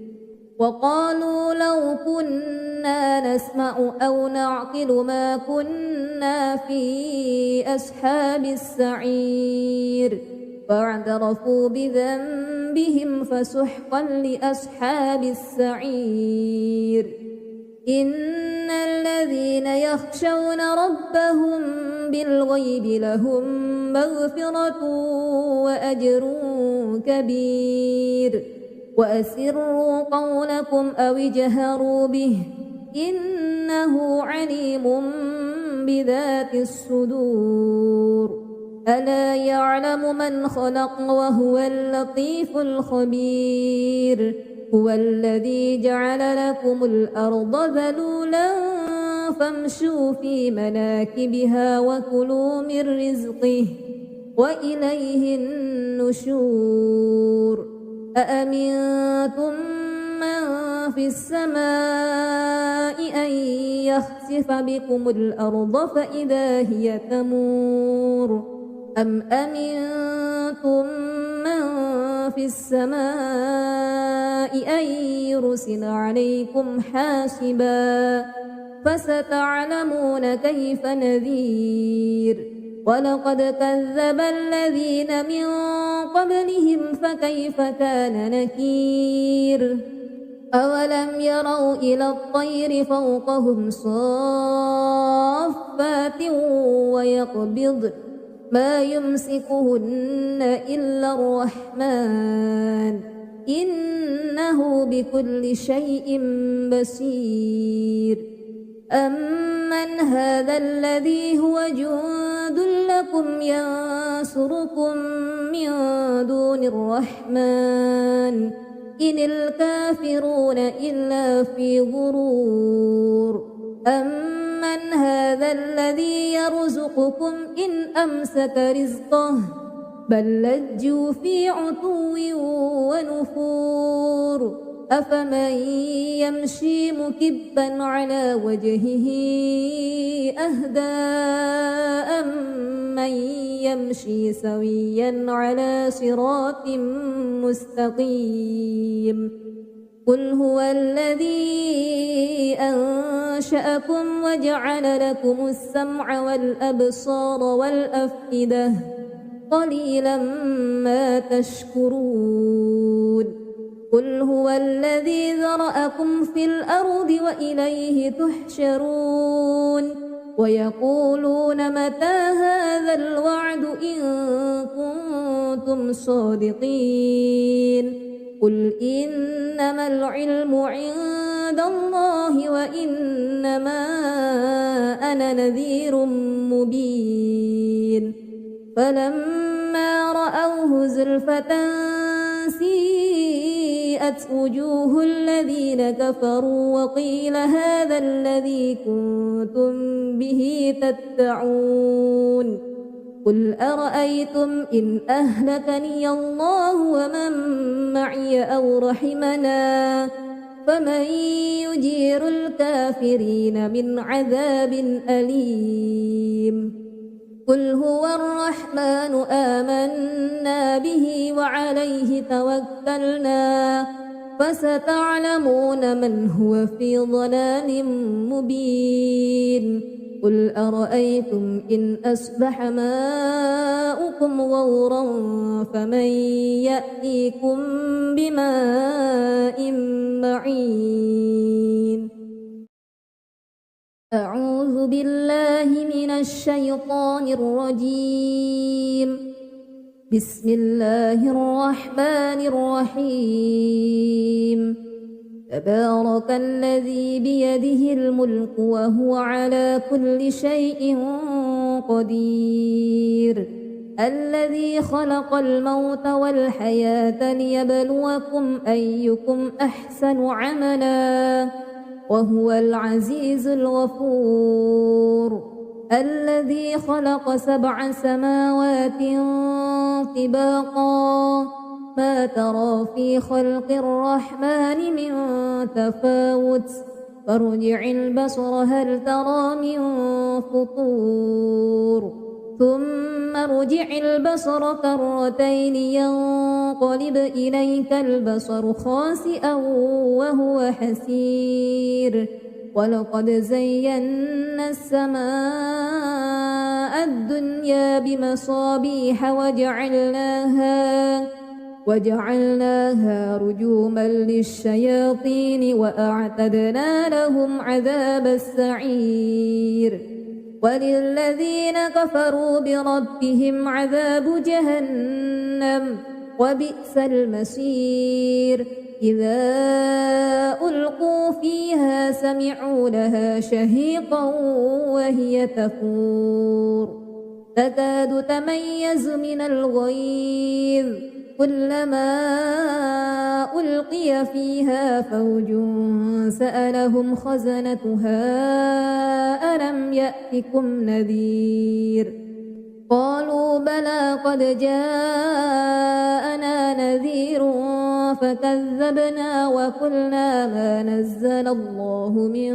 وقالوا لو كنا نسمع أو نعقل ما كنا في أصحاب السعير فاعترفوا بذنبهم فسحقا لأصحاب السعير إن الذين يخشون ربهم بالغيب لهم مغفرة وأجر كبير وأسروا قولكم أو اجهروا به إنه عليم بذات الصدور ألا يعلم من خلق وهو اللطيف الخبير هو الذي جعل لكم الأرض ذلولا فامشوا في مناكبها وكلوا من رزقه وإليه النشور أأمنتم من في السماء أن يخسف بكم الأرض فإذا هي تمور أم أمنتم من في السماء أن يرسل عليكم حاسبا فستعلمون كيف نذير ولقد كذب الذين من قبلهم فكيف كان نكير أولم يروا إلى الطير فوقهم صافات ويقبض ما يمسكهن إلا الرحمن إنه بكل شيء بصير أمن هذا الذي هو جند لكم ينصركم من دون الرحمن إن الكافرون إلا في غرور أمن هذا الذي يرزقكم إن أمسك رزقه بل لجوا في عتو ونفور أفمن يمشي مكبا على وجهه أهدى أمن يمشي سويا على صراط مستقيم قل هو الذي أنشأكم وجعل لكم السمع والأبصار والأفئدة قليلا ما تشكرون قل هو الذي ذرأكم في الأرض وإليه تحشرون ويقولون متى هذا الوعد إن كنتم صادقين قل إنما العلم عند الله وإنما أنا نذير مبين فلما رأوه زلفة سيئت وبرئت وجوه الذين كفروا وقيل هذا الذي كنتم به تدعون قل أرأيتم إن أهلكني الله ومن معي أو رحمنا فمن يجير الكافرين من عذاب أليم قل هو الرحمن آمنا به وعليه توكلنا فستعلمون من هو في ضلال مبين قل أرأيتم إن أصبح ماؤكم غورا فمن يأتيكم بماء معين أعوذ بالله من الشيطان الرجيم بسم الله الرحمن الرحيم تبارك الذي بيده الملك وهو على كل شيء قدير الذي خلق الموت والحياة ليبلوكم أيكم أحسن عملا وهو العزيز الغفور الذي خلق 7 سماوات طباقا ما ترى في خلق الرحمن من تفاوت فارجع البصر هل ترى من فطور ثم ارجع البصر كرتين ينقلب إليك البصر خاسئا وهو حسير ولقد زينا السماء الدنيا بمصابيح وجعلناها رجوما للشياطين وأعتدنا لهم عذاب السعير وللذين كفروا بربهم عذاب جهنم وبئس المصير إذا ألقوا فيها سمعوا لها شهيقا وهي تفور تكاد تميز من الغيظ كلما ألقي فيها فوج سألهم خزنتها ألم يأتكم نذير قالوا بلى قد جاءنا نذير فكذبنا وقلنا ما نزل الله من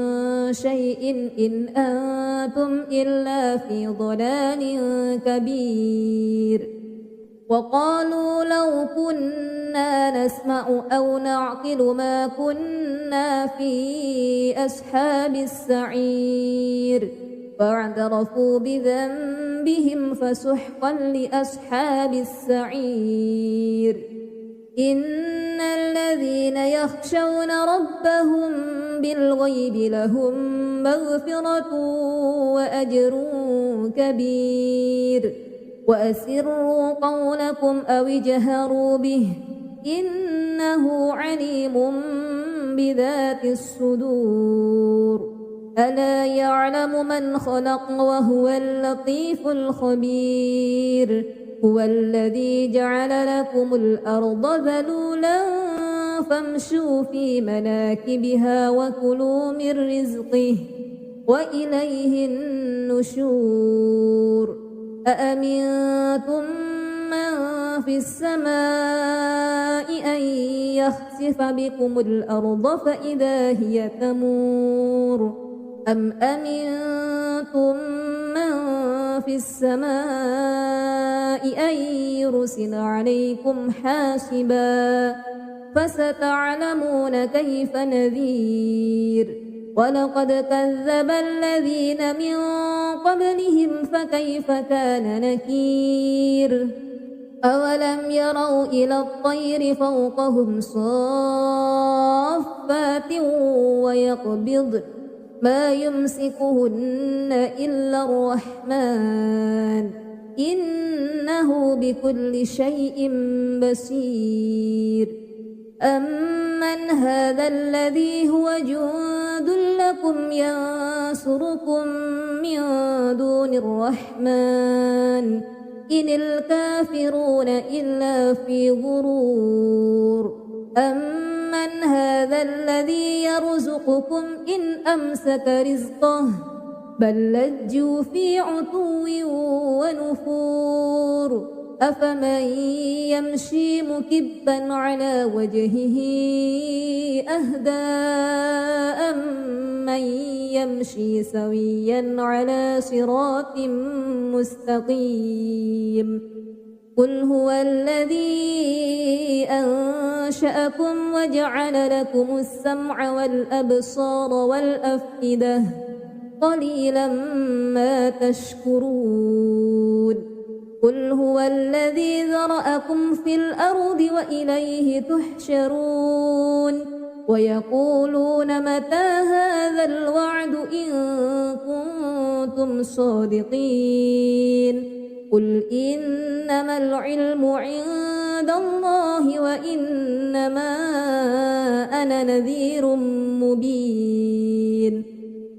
شيء إن أنتم إلا في ضلال كبير وقالوا لو كنا نسمع أو نعقل ما كنا في أصحاب السعير فاعترفوا بذنبهم فسحقا لأصحاب السعير إن الذين يخشون ربهم بالغيب لهم مغفرة وأجر كبير وأسروا قولكم أو اجهروا به إنه عليم بذات الصدور ألا يعلم من خلق وهو اللطيف الخبير هو الذي جعل لكم الأرض ذلولا فامشوا في مناكبها وكلوا من رزقه وإليه النشور أأمنتم من في السماء أن يخسف بكم الأرض فإذا هي تمور أم أمنتم من في السماء أن يرسل عليكم حاسبا فستعلمون كيف نذير ولقد كذب الذين من قبلهم فكيف كان نكير أولم يروا إلى الطير فوقهم صافات ويقبضن ما يمسكهن إلا الرحمن إنه بكل شيء بصير أمن هذا الذي هو جند لكم ينصركم من دون الرحمن إن الكافرون إلا في غرور من هذا الذي يرزقكم إن أمسك رزقه بل لجوا في عتو ونفور أفمن يمشي مكبا على وجهه أهدى أمن يمشي سويا على صراط مستقيم قل هو الذي أنشأكم وجعل لكم السمع والأبصار والأفئدة قليلا ما تشكرون قل هو الذي ذرأكم في الأرض وإليه تحشرون ويقولون متى هذا الوعد إن كنتم صادقين قل إنما العلم عند الله وإنما أنا نذير مبين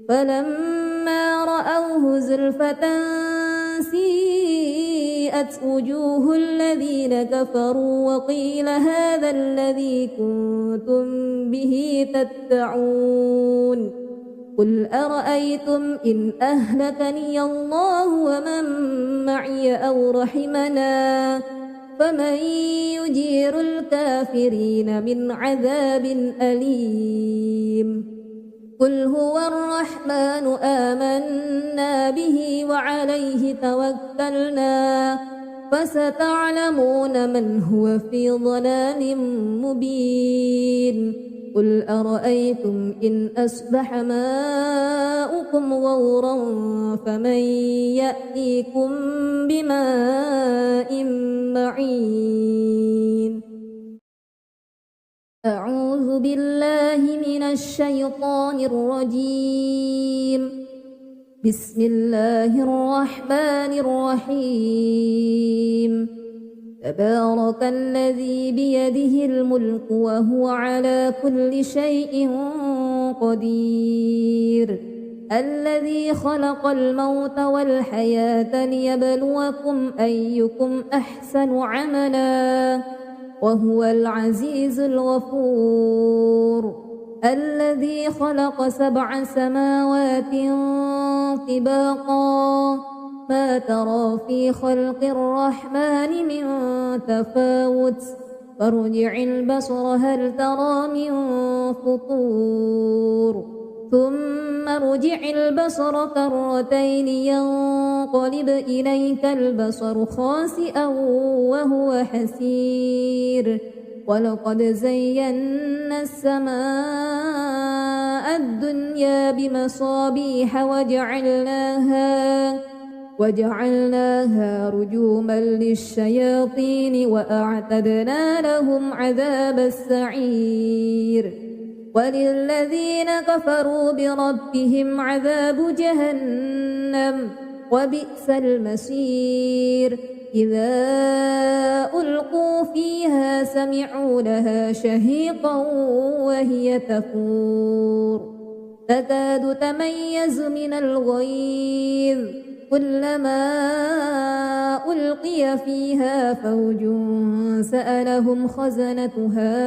فلما رأوه زلفة سيئت وجوه الذين كفروا وقيل هذا الذي كنتم به تدعون قل أرأيتم إن أهلكني الله ومن معي أو رحمنا فمن يجير الكافرين من عذاب أليم قل هو الرحمن آمنا به وعليه توكلنا فستعلمون من هو في ضلال مبين قل أرأيتم إن أصبح ماؤكم غورا فمن يأتيكم بماء معين أعوذ بالله من الشيطان الرجيم بسم الله الرحمن الرحيم تبارك الذي بيده الملك وهو على كل شيء قدير الذي خلق الموت والحياة ليبلوكم أيكم أحسن عملا وهو العزيز الغفور الذي خلق 7 سماوات طباقا ما ترى في خلق الرحمن من تفاوت فارجع البصر هل ترى من فطور ثم ارجع البصر كرتين ينقلب إليك البصر خاسئا وهو حسير ولقد زينا السماء الدنيا بمصابيح وجعلناها رجوما للشياطين وأعتدنا لهم عذاب السعير وللذين كفروا بربهم عذاب جهنم وبئس المصير إذا ألقوا فيها سمعوا لها شهيقا وهي تفور تكاد تميز من الغيظ كلما ألقي فيها فوج سألهم خزنتها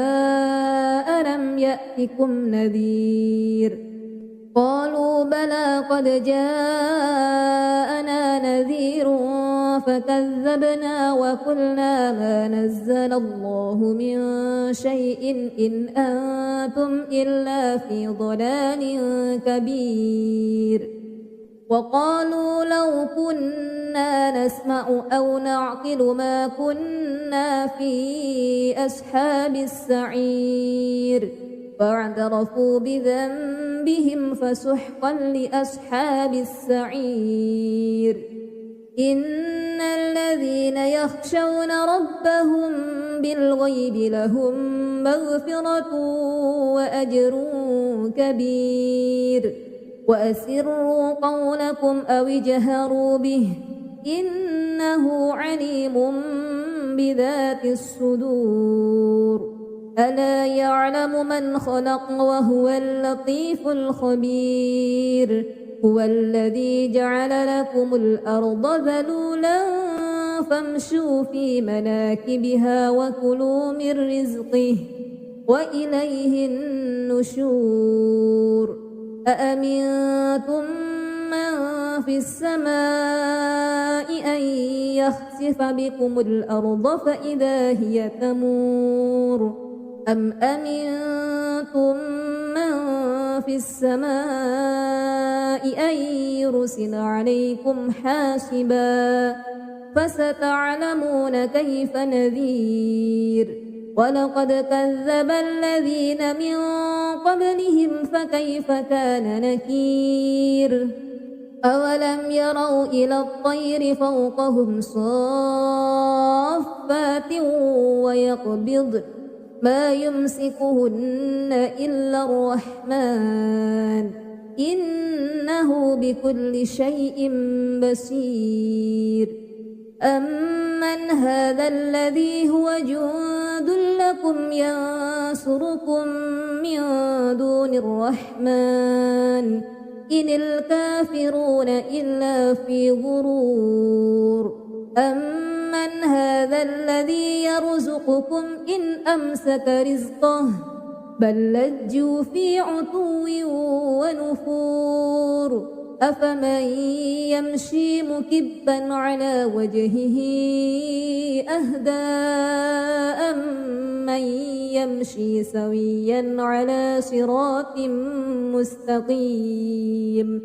ألم يأتكم نذير قالوا بلى قد جاءنا نذير فكذبنا وقلنا ما نزل الله من شيء إن أنتم إلا في ضلال كبير وقالوا لو كنا نسمع أو نعقل ما كنا في أصحاب السعير فاعترفوا بذنبهم فسحقا لأصحاب السعير إن الذين يخشون ربهم بالغيب لهم مغفرة وأجر كبير وأسروا قولكم أو اجهروا به إنه عليم بذات الصدور ألا يعلم من خلق وهو اللطيف الخبير هو الذي جعل لكم الأرض ذلولا فامشوا في مناكبها وكلوا من رزقه وإليه النشور أأمنتم من في السماء أن يخسف بكم الأرض فإذا هي تمور أم أمنتم من في السماء أن يرسل عليكم حاسبا فستعلمون كيف نذير ولقد كذب الذين من قبلهم فكيف كان نكير أولم يروا إلى الطير فوقهم صافات ويقبض ما يمسكهن إلا الرحمن إنه بكل شيء بصير أمن هذا الذي هو جند لكم ينصركم من دون الرحمن إن الكافرون إلا في غرور أمن هذا الذي يرزقكم إن أمسك رزقه بل لجوا في عتو ونفور أفمن يمشي مكبا على وجهه أهدى أمن يمشي سويا على صراط مستقيم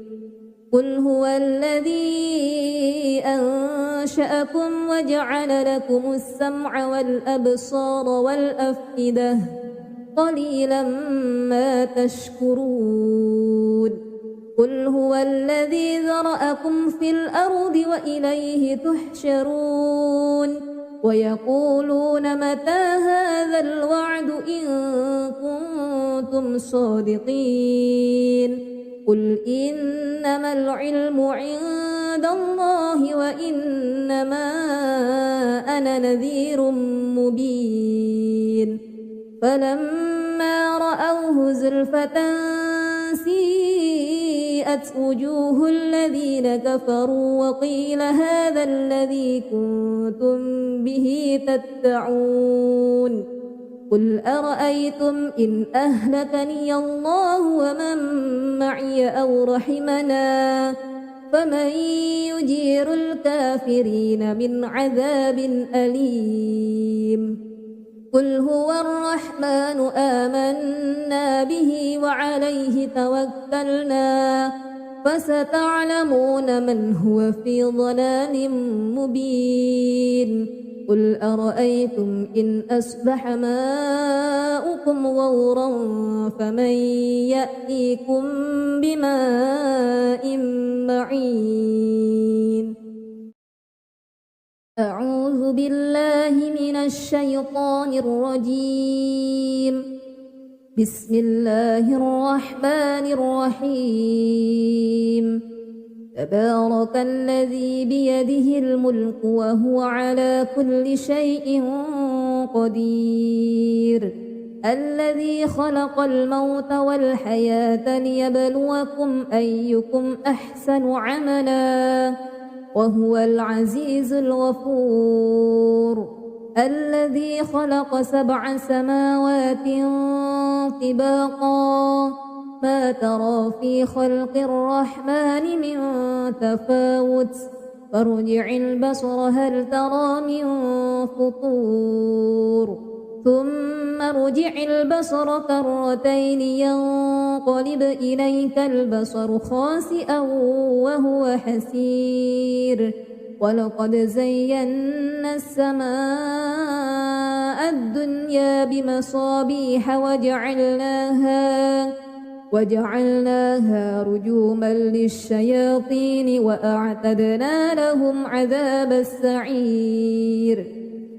قل هو الذي أنشأكم وجعل لكم السمع والأبصار والأفئدة قليلا ما تشكرون قل هو الذي ذرأكم في الأرض وإليه تحشرون ويقولون متى هذا الوعد إن كنتم صادقين قل إنما العلم عند الله وإنما أنا نذير مبين فلما رأوه زلفة سيئت وجوه الذين كفروا وقيل هذا الذي كنتم به تدعون قل أرأيتم إن أهلكني الله ومن معي أو رحمنا فمن يجير الكافرين من عذاب أليم قل هو الرحمن آمنا به وعليه توكلنا فستعلمون من هو في ضلال مبين قل أرأيتم إن أصبح ماؤكم غورا فمن يأتيكم بماء معين أعوذ بالله من الشيطان الرجيم بسم الله الرحمن الرحيم تبارك الذي بيده الملك وهو على كل شيء قدير الذي خلق الموت والحياة ليبلوكم أيكم أحسن عملا وهو العزيز الغفور الذي خلق 7 سماوات طباقا ما ترى في خلق الرحمن من تفاوت فارجع البصر هل ترى من فطور ثم ارجع البصر كرتين ينقلب إليك البصر خاسئا وهو حسير ولقد زينا السماء الدنيا بمصابيح وجعلناها رجوما للشياطين وأعتدنا لهم عذاب السعير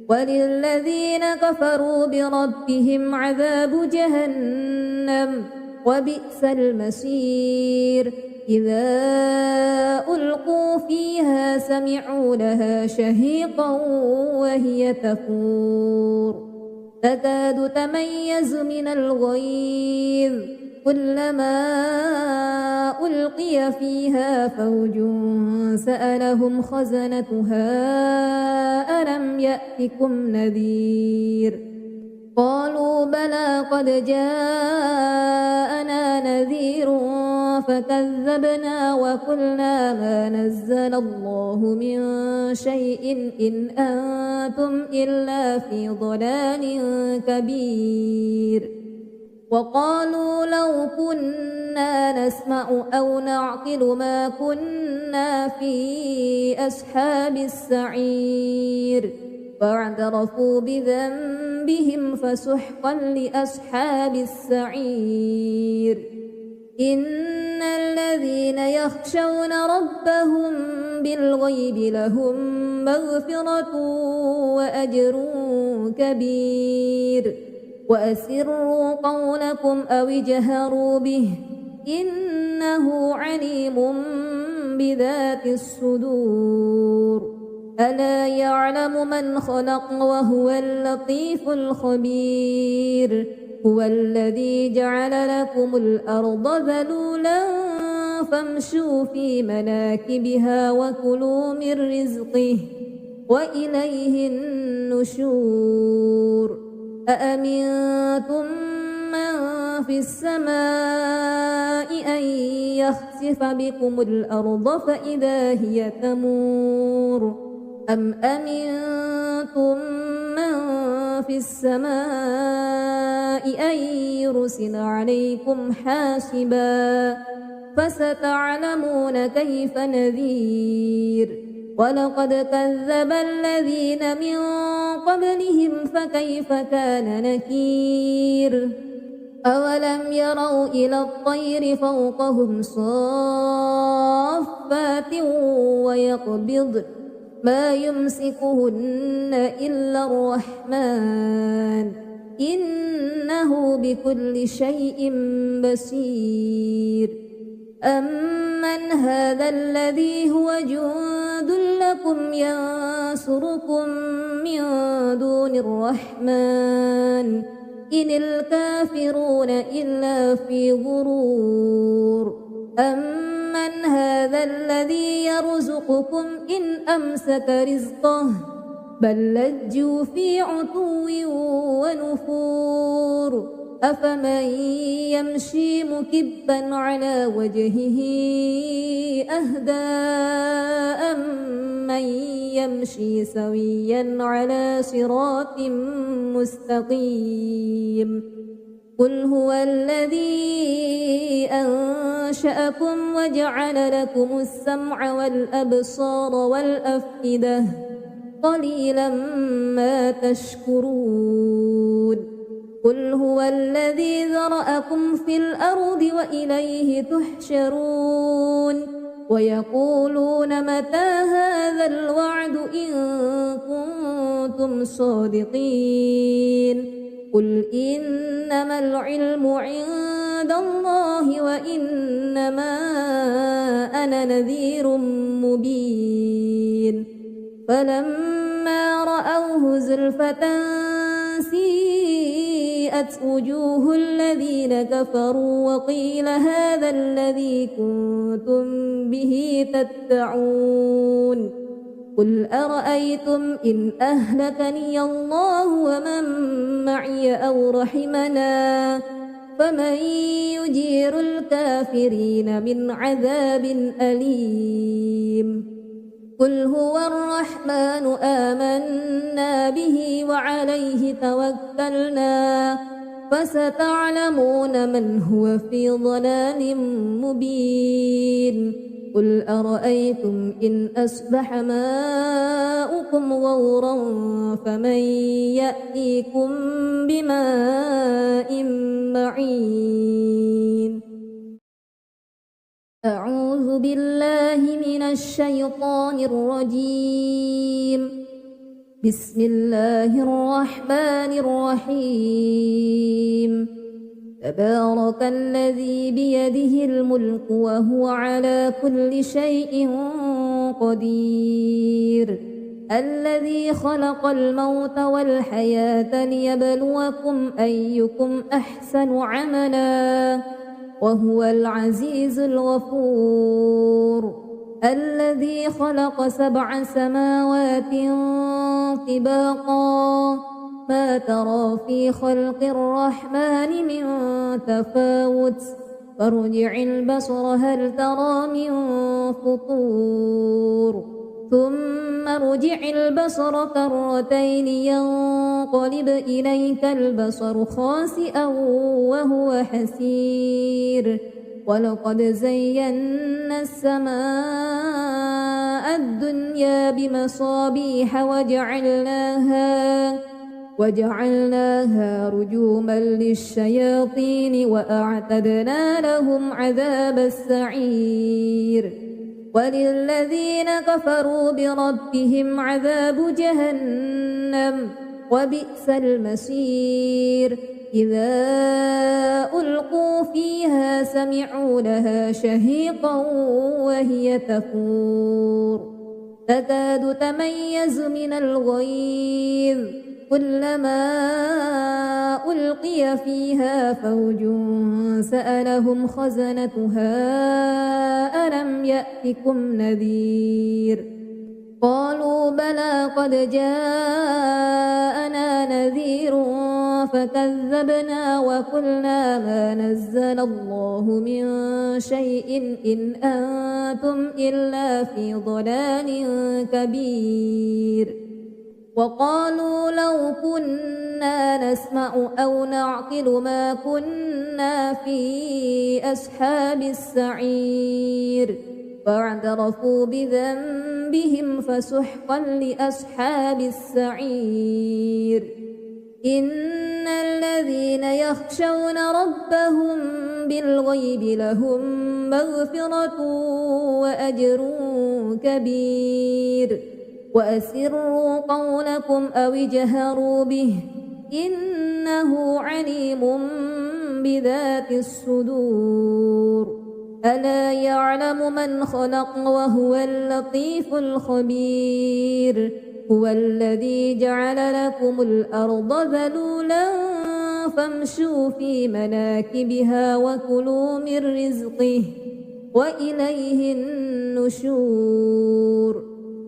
وللذين كفروا بربهم عذاب جهنم وبئس المصير إذا ألقوا فيها سمعوا لها شهيقا وهي تفور تكاد تميز من الغيظ كلما ألقي فيها فوج سألهم خزنتها ألم يأتكم نذير قالوا بلى قد جاءنا نذير فكذبنا وقلنا ما نزل الله من شيء إن أنتم إلا في ضلال كبير وقالوا لو كنا نسمع أو نعقل ما كنا في أصحاب السعير فاعترفوا بذنبهم فسحقا لأصحاب السعير إن الذين يخشون ربهم بالغيب لهم مغفرة وأجر كبير وأسروا قولكم أو اجهروا به إنه عليم بذات الصدور ألا يعلم من خلق وهو اللطيف الخبير هو الذي جعل لكم الأرض ذلولا فامشوا في مناكبها وكلوا من رزقه وإليه النشور أأمنتم من في السماء أن يخسف بكم الأرض فإذا هي تمور أم أمنتم من في السماء أن يرسل عليكم حاسبا فستعلمون كيف نذير ولقد كذب الذين من قبلهم فكيف كان نكير أولم يروا إلى الطير فوقهم صافات ويقبضن ما يمسكهن إلا الرحمن إنه بكل شيء بصير أمن هذا الذي هو جند لكم ينصركم من دون الرحمن إن الكافرون إلا في غرور أمن هذا الذي يرزقكم إن أمسك رزقه بل لجوا في عتو ونفور أفمن يمشي مكبا على وجهه أهدى أمن يمشي سويا على صراط مستقيم قل هو الذي أنشأكم وجعل لكم السمع والأبصار والأفئدة قليلا ما تشكرون قل هو الذي ذرأكم في الأرض وإليه تحشرون ويقولون متى هذا الوعد إن كنتم صادقين قل إنما العلم عند الله وإنما أنا نذير مبين فلما رأوه زلفة سيئت وجوه الذين كفروا وقيل هذا الذي كنتم به تدعون قل أرأيتم إن أهلكني الله ومن معي أو رحمنا فمن يجير الكافرين من عذاب أليم قل هو الرحمن آمنا به وعليه توكلنا فستعلمون من هو في ضلال مبين قل أرأيتم إن أصبح ماؤكم غورا فمن يأتيكم بماء معين أعوذ بالله من الشيطان الرجيم بسم الله الرحمن الرحيم تبارك الذي بيده الملك وهو على كل شيء قدير الذي خلق الموت والحياة ليبلوكم أيكم أحسن عملا وهو العزيز الغفور الذي خلق 7 سماوات طباقا ما ترى في خلق الرحمن من تفاوت فارجع البصر هل ترى من فطور ثم ارجع البصر كرتين ينقلب إليك البصر خاسئا وهو حسير ولقد زينا السماء الدنيا بمصابيح وجعلناها رجوما للشياطين وأعتدنا لهم عذاب السعير وللذين كفروا بربهم عذاب جهنم وبئس المصير إذا ألقوا فيها سمعوا لها شهيقا وهي تفور تكاد تميز من الغيظ كلما ألقي فيها فوج سألهم خزنتها ألم يأتكم نذير قالوا بلى قد جاءنا نذير فكذبنا وقلنا ما نزل الله من شيء إن أنتم إلا في ضلال كبير وقالوا لو كنا نسمع أو نعقل ما كنا في أصحاب السعير فاعترفوا بذنبهم فسحقا لأصحاب السعير إن الذين يخشون ربهم بالغيب لهم مغفرة وأجر كبير وأسروا قولكم أو اجهروا به إنه عليم بذات الصدور ألا يعلم من خلق وهو اللطيف الخبير هو الذي جعل لكم الأرض ذلولا فامشوا في مناكبها وكلوا من رزقه وإليه النشور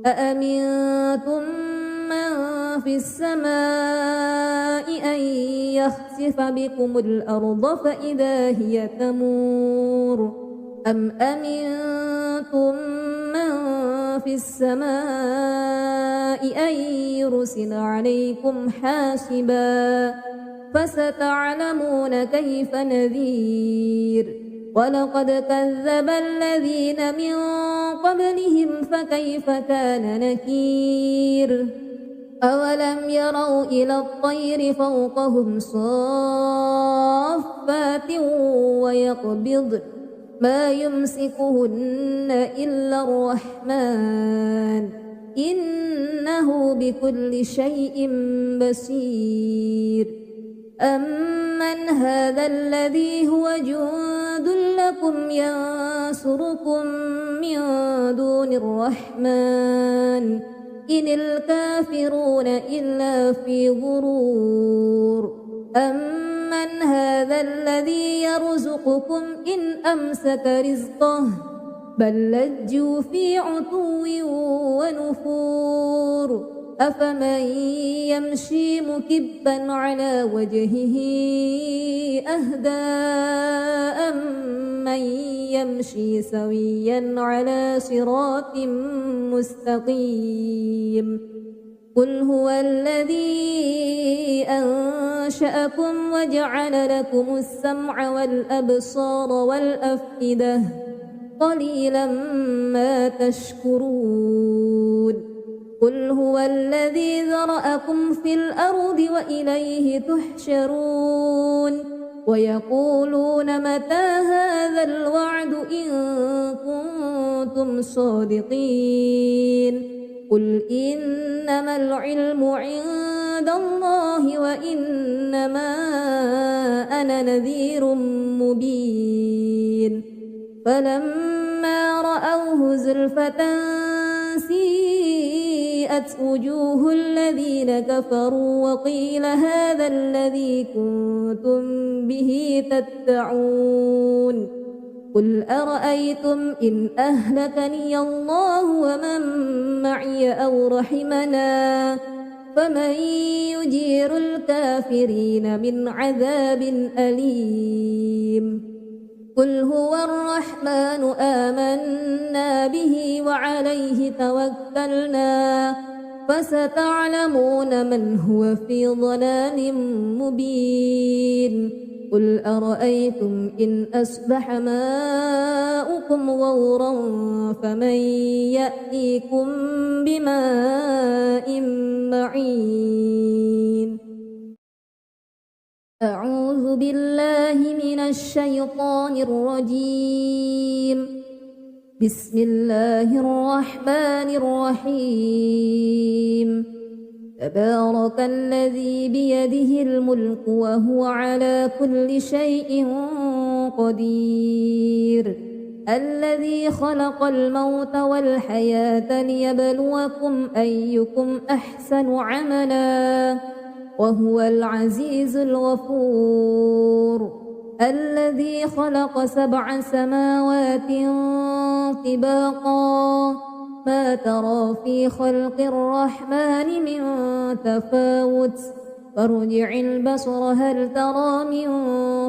أأمنتم من في السماء أن يخسف بكم الأرض فإذا هي تمور أم أمنتم من في السماء أن يرسل عليكم حاسبا فستعلمون كيف نذير ولقد كذب الذين من قبلهم فكيف كان نكير أولم يروا إلى الطير فوقهم صافات ويقبض ما يمسكهن إلا الرحمن إنه بكل شيء بصير أمن هذا الذي هو جند لكم ينصركم من دون الرحمن إن الكافرون إلا في غرور أمن هذا الذي يرزقكم إن أمسك رزقه بل لجوا في عتو ونفور أفمن يمشي مكبا على وجهه أهدى أمن يمشي سويا على صراط مستقيم قل هو الذي أنشأكم وجعل لكم السمع والأبصار والأفئدة قليلا ما تشكرون قل هو الذي ذرأكم في الأرض وإليه تحشرون ويقولون متى هذا الوعد إن كنتم صادقين قل إنما العلم عند الله وإنما أنا نذير مبين فلما رأوه زلفة سيئت وجوه الذين كفروا وقيل هذا الذي كنتم به تدعون قل أرأيتم إن أهلكني الله ومن معي أو رحمنا فمن يجير الكافرين من عذاب أليم قل هو الرحمن آمنا به وعليه توكلنا فستعلمون من هو في ضلال مبين قل أرأيتم إن أصبح ماؤكم غورا فمن يأتيكم بماء معين أعوذ بالله من الشيطان الرجيم بسم الله الرحمن الرحيم تبارك الذي بيده الملك وهو على كل شيء قدير الذي خلق الموت والحياة ليبلوكم أيكم أحسن عملا وهو العزيز الغفور الذي خلق 7 سماوات طباقا ما ترى في خلق الرحمن من تفاوت فارجع البصر هل ترى من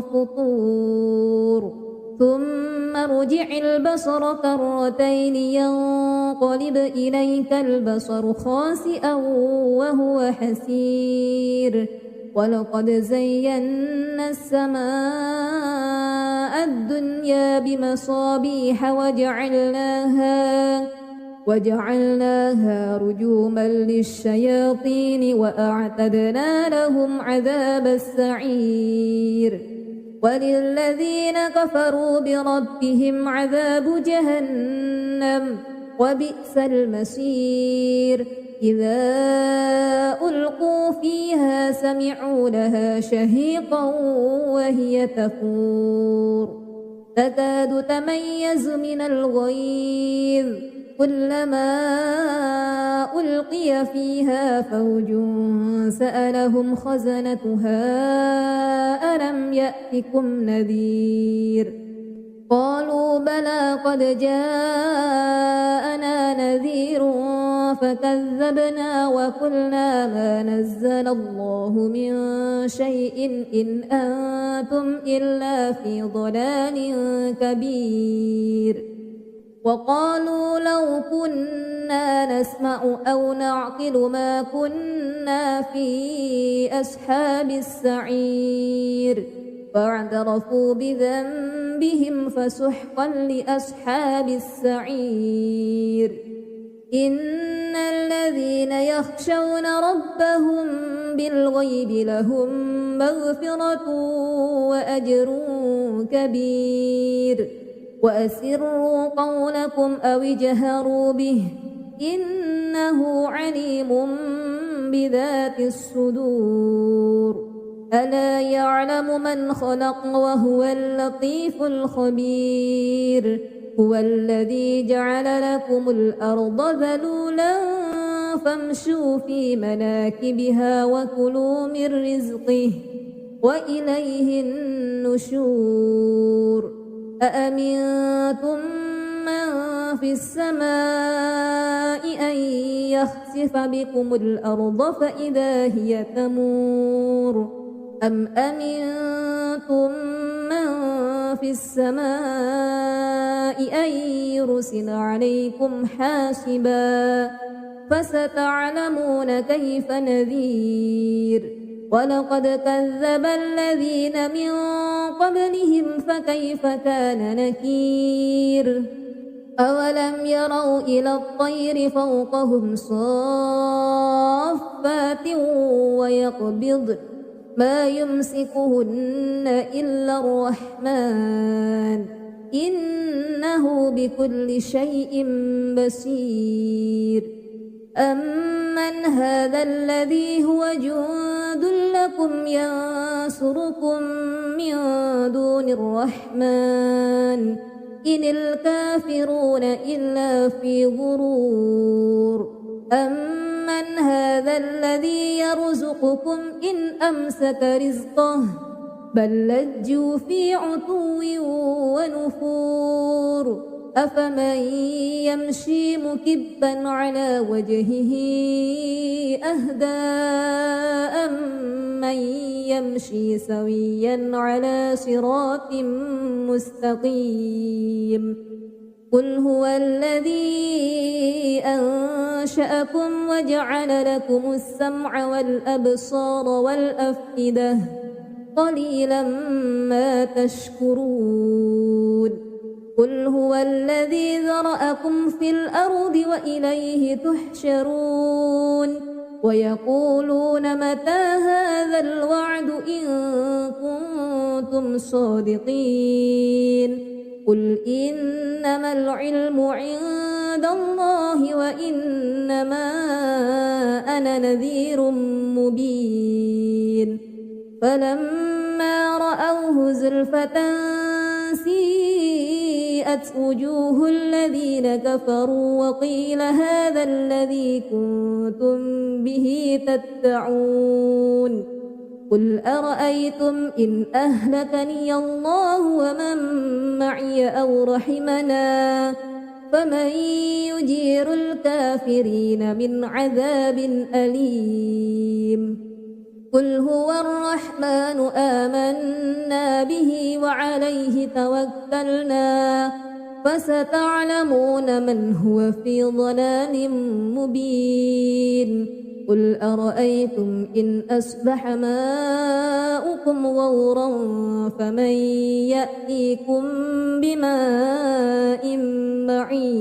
فطور ثم ارجع البصر كرتين ينقلب إليك البصر خاسئا وهو حسير ولقد زينا السماء الدنيا بمصابيح وجعلناها رجوما للشياطين وأعتدنا لهم عذاب السعير وللذين كفروا بربهم عذاب جهنم وبئس المصير إذا ألقوا فيها سمعوا لها شهيقا وهي تفور تكاد تميز من الغيظ كلما ألقي فيها فوج سألهم خزنتها ألم يأتكم نذير قالوا بلى قد جاءنا نذير فكذبنا وقلنا ما نزل الله من شيء إن أنتم إلا في ضلال كبير وقالوا لو كنا نسمع أو نعقل ما كنا في أصحاب السعير فاعترفوا بذنبهم فسحقا لأصحاب السعير إن الذين يخشون ربهم بالغيب لهم مغفرة وأجر كبير وأسروا قولكم أو اجهروا به إنه عليم بذات الصدور ألا يعلم من خلق وهو اللطيف الخبير هو الذي جعل لكم الأرض ذلولا فامشوا في مناكبها وكلوا من رزقه وإليه النشور أأمنتم من في السماء أن يخسف بكم الأرض فإذا هي تمور أم أمنتم من في السماء أن يرسل عليكم حاسبا فستعلمون كيف نذير ولقد كذب الذين من قبلهم فكيف كان نكير أولم يروا إلى الطير فوقهم صافات ويقبضن ما يمسكهن إلا الرحمن إنه بكل شيء بصير أمن هذا الذي هو جند لكم ينصركم من دون الرحمن إن الكافرون إلا في غرور أمن هذا الذي يرزقكم إن أمسك رزقه بل لجوا في عتو ونفور أفمن يمشي مكبا على وجهه أهدى أمن يمشي سويا على صراط مستقيم قل هو الذي أنشأكم وجعل لكم السمع والأبصار والأفئدة قليلا ما تشكرون قل هو الذي ذرأكم في الأرض وإليه تحشرون ويقولون متى هذا الوعد إن كنتم صادقين قل إنما العلم عند الله وإنما أنا نذير مبين فلما رأوه زلفة سيئت وجوه الذين كفروا وقيل هذا الذي كنتم به تدعون قل أرأيتم إن أهلكني الله ومن معي أو رحمنا فمن يجير الكافرين من عذاب أليم قل هو الرحمن آمنا به وعليه توكلنا فستعلمون من هو في ضلال مبين قل أرأيتم إن أصبح ماؤكم غورا فمن يأتيكم بماء معين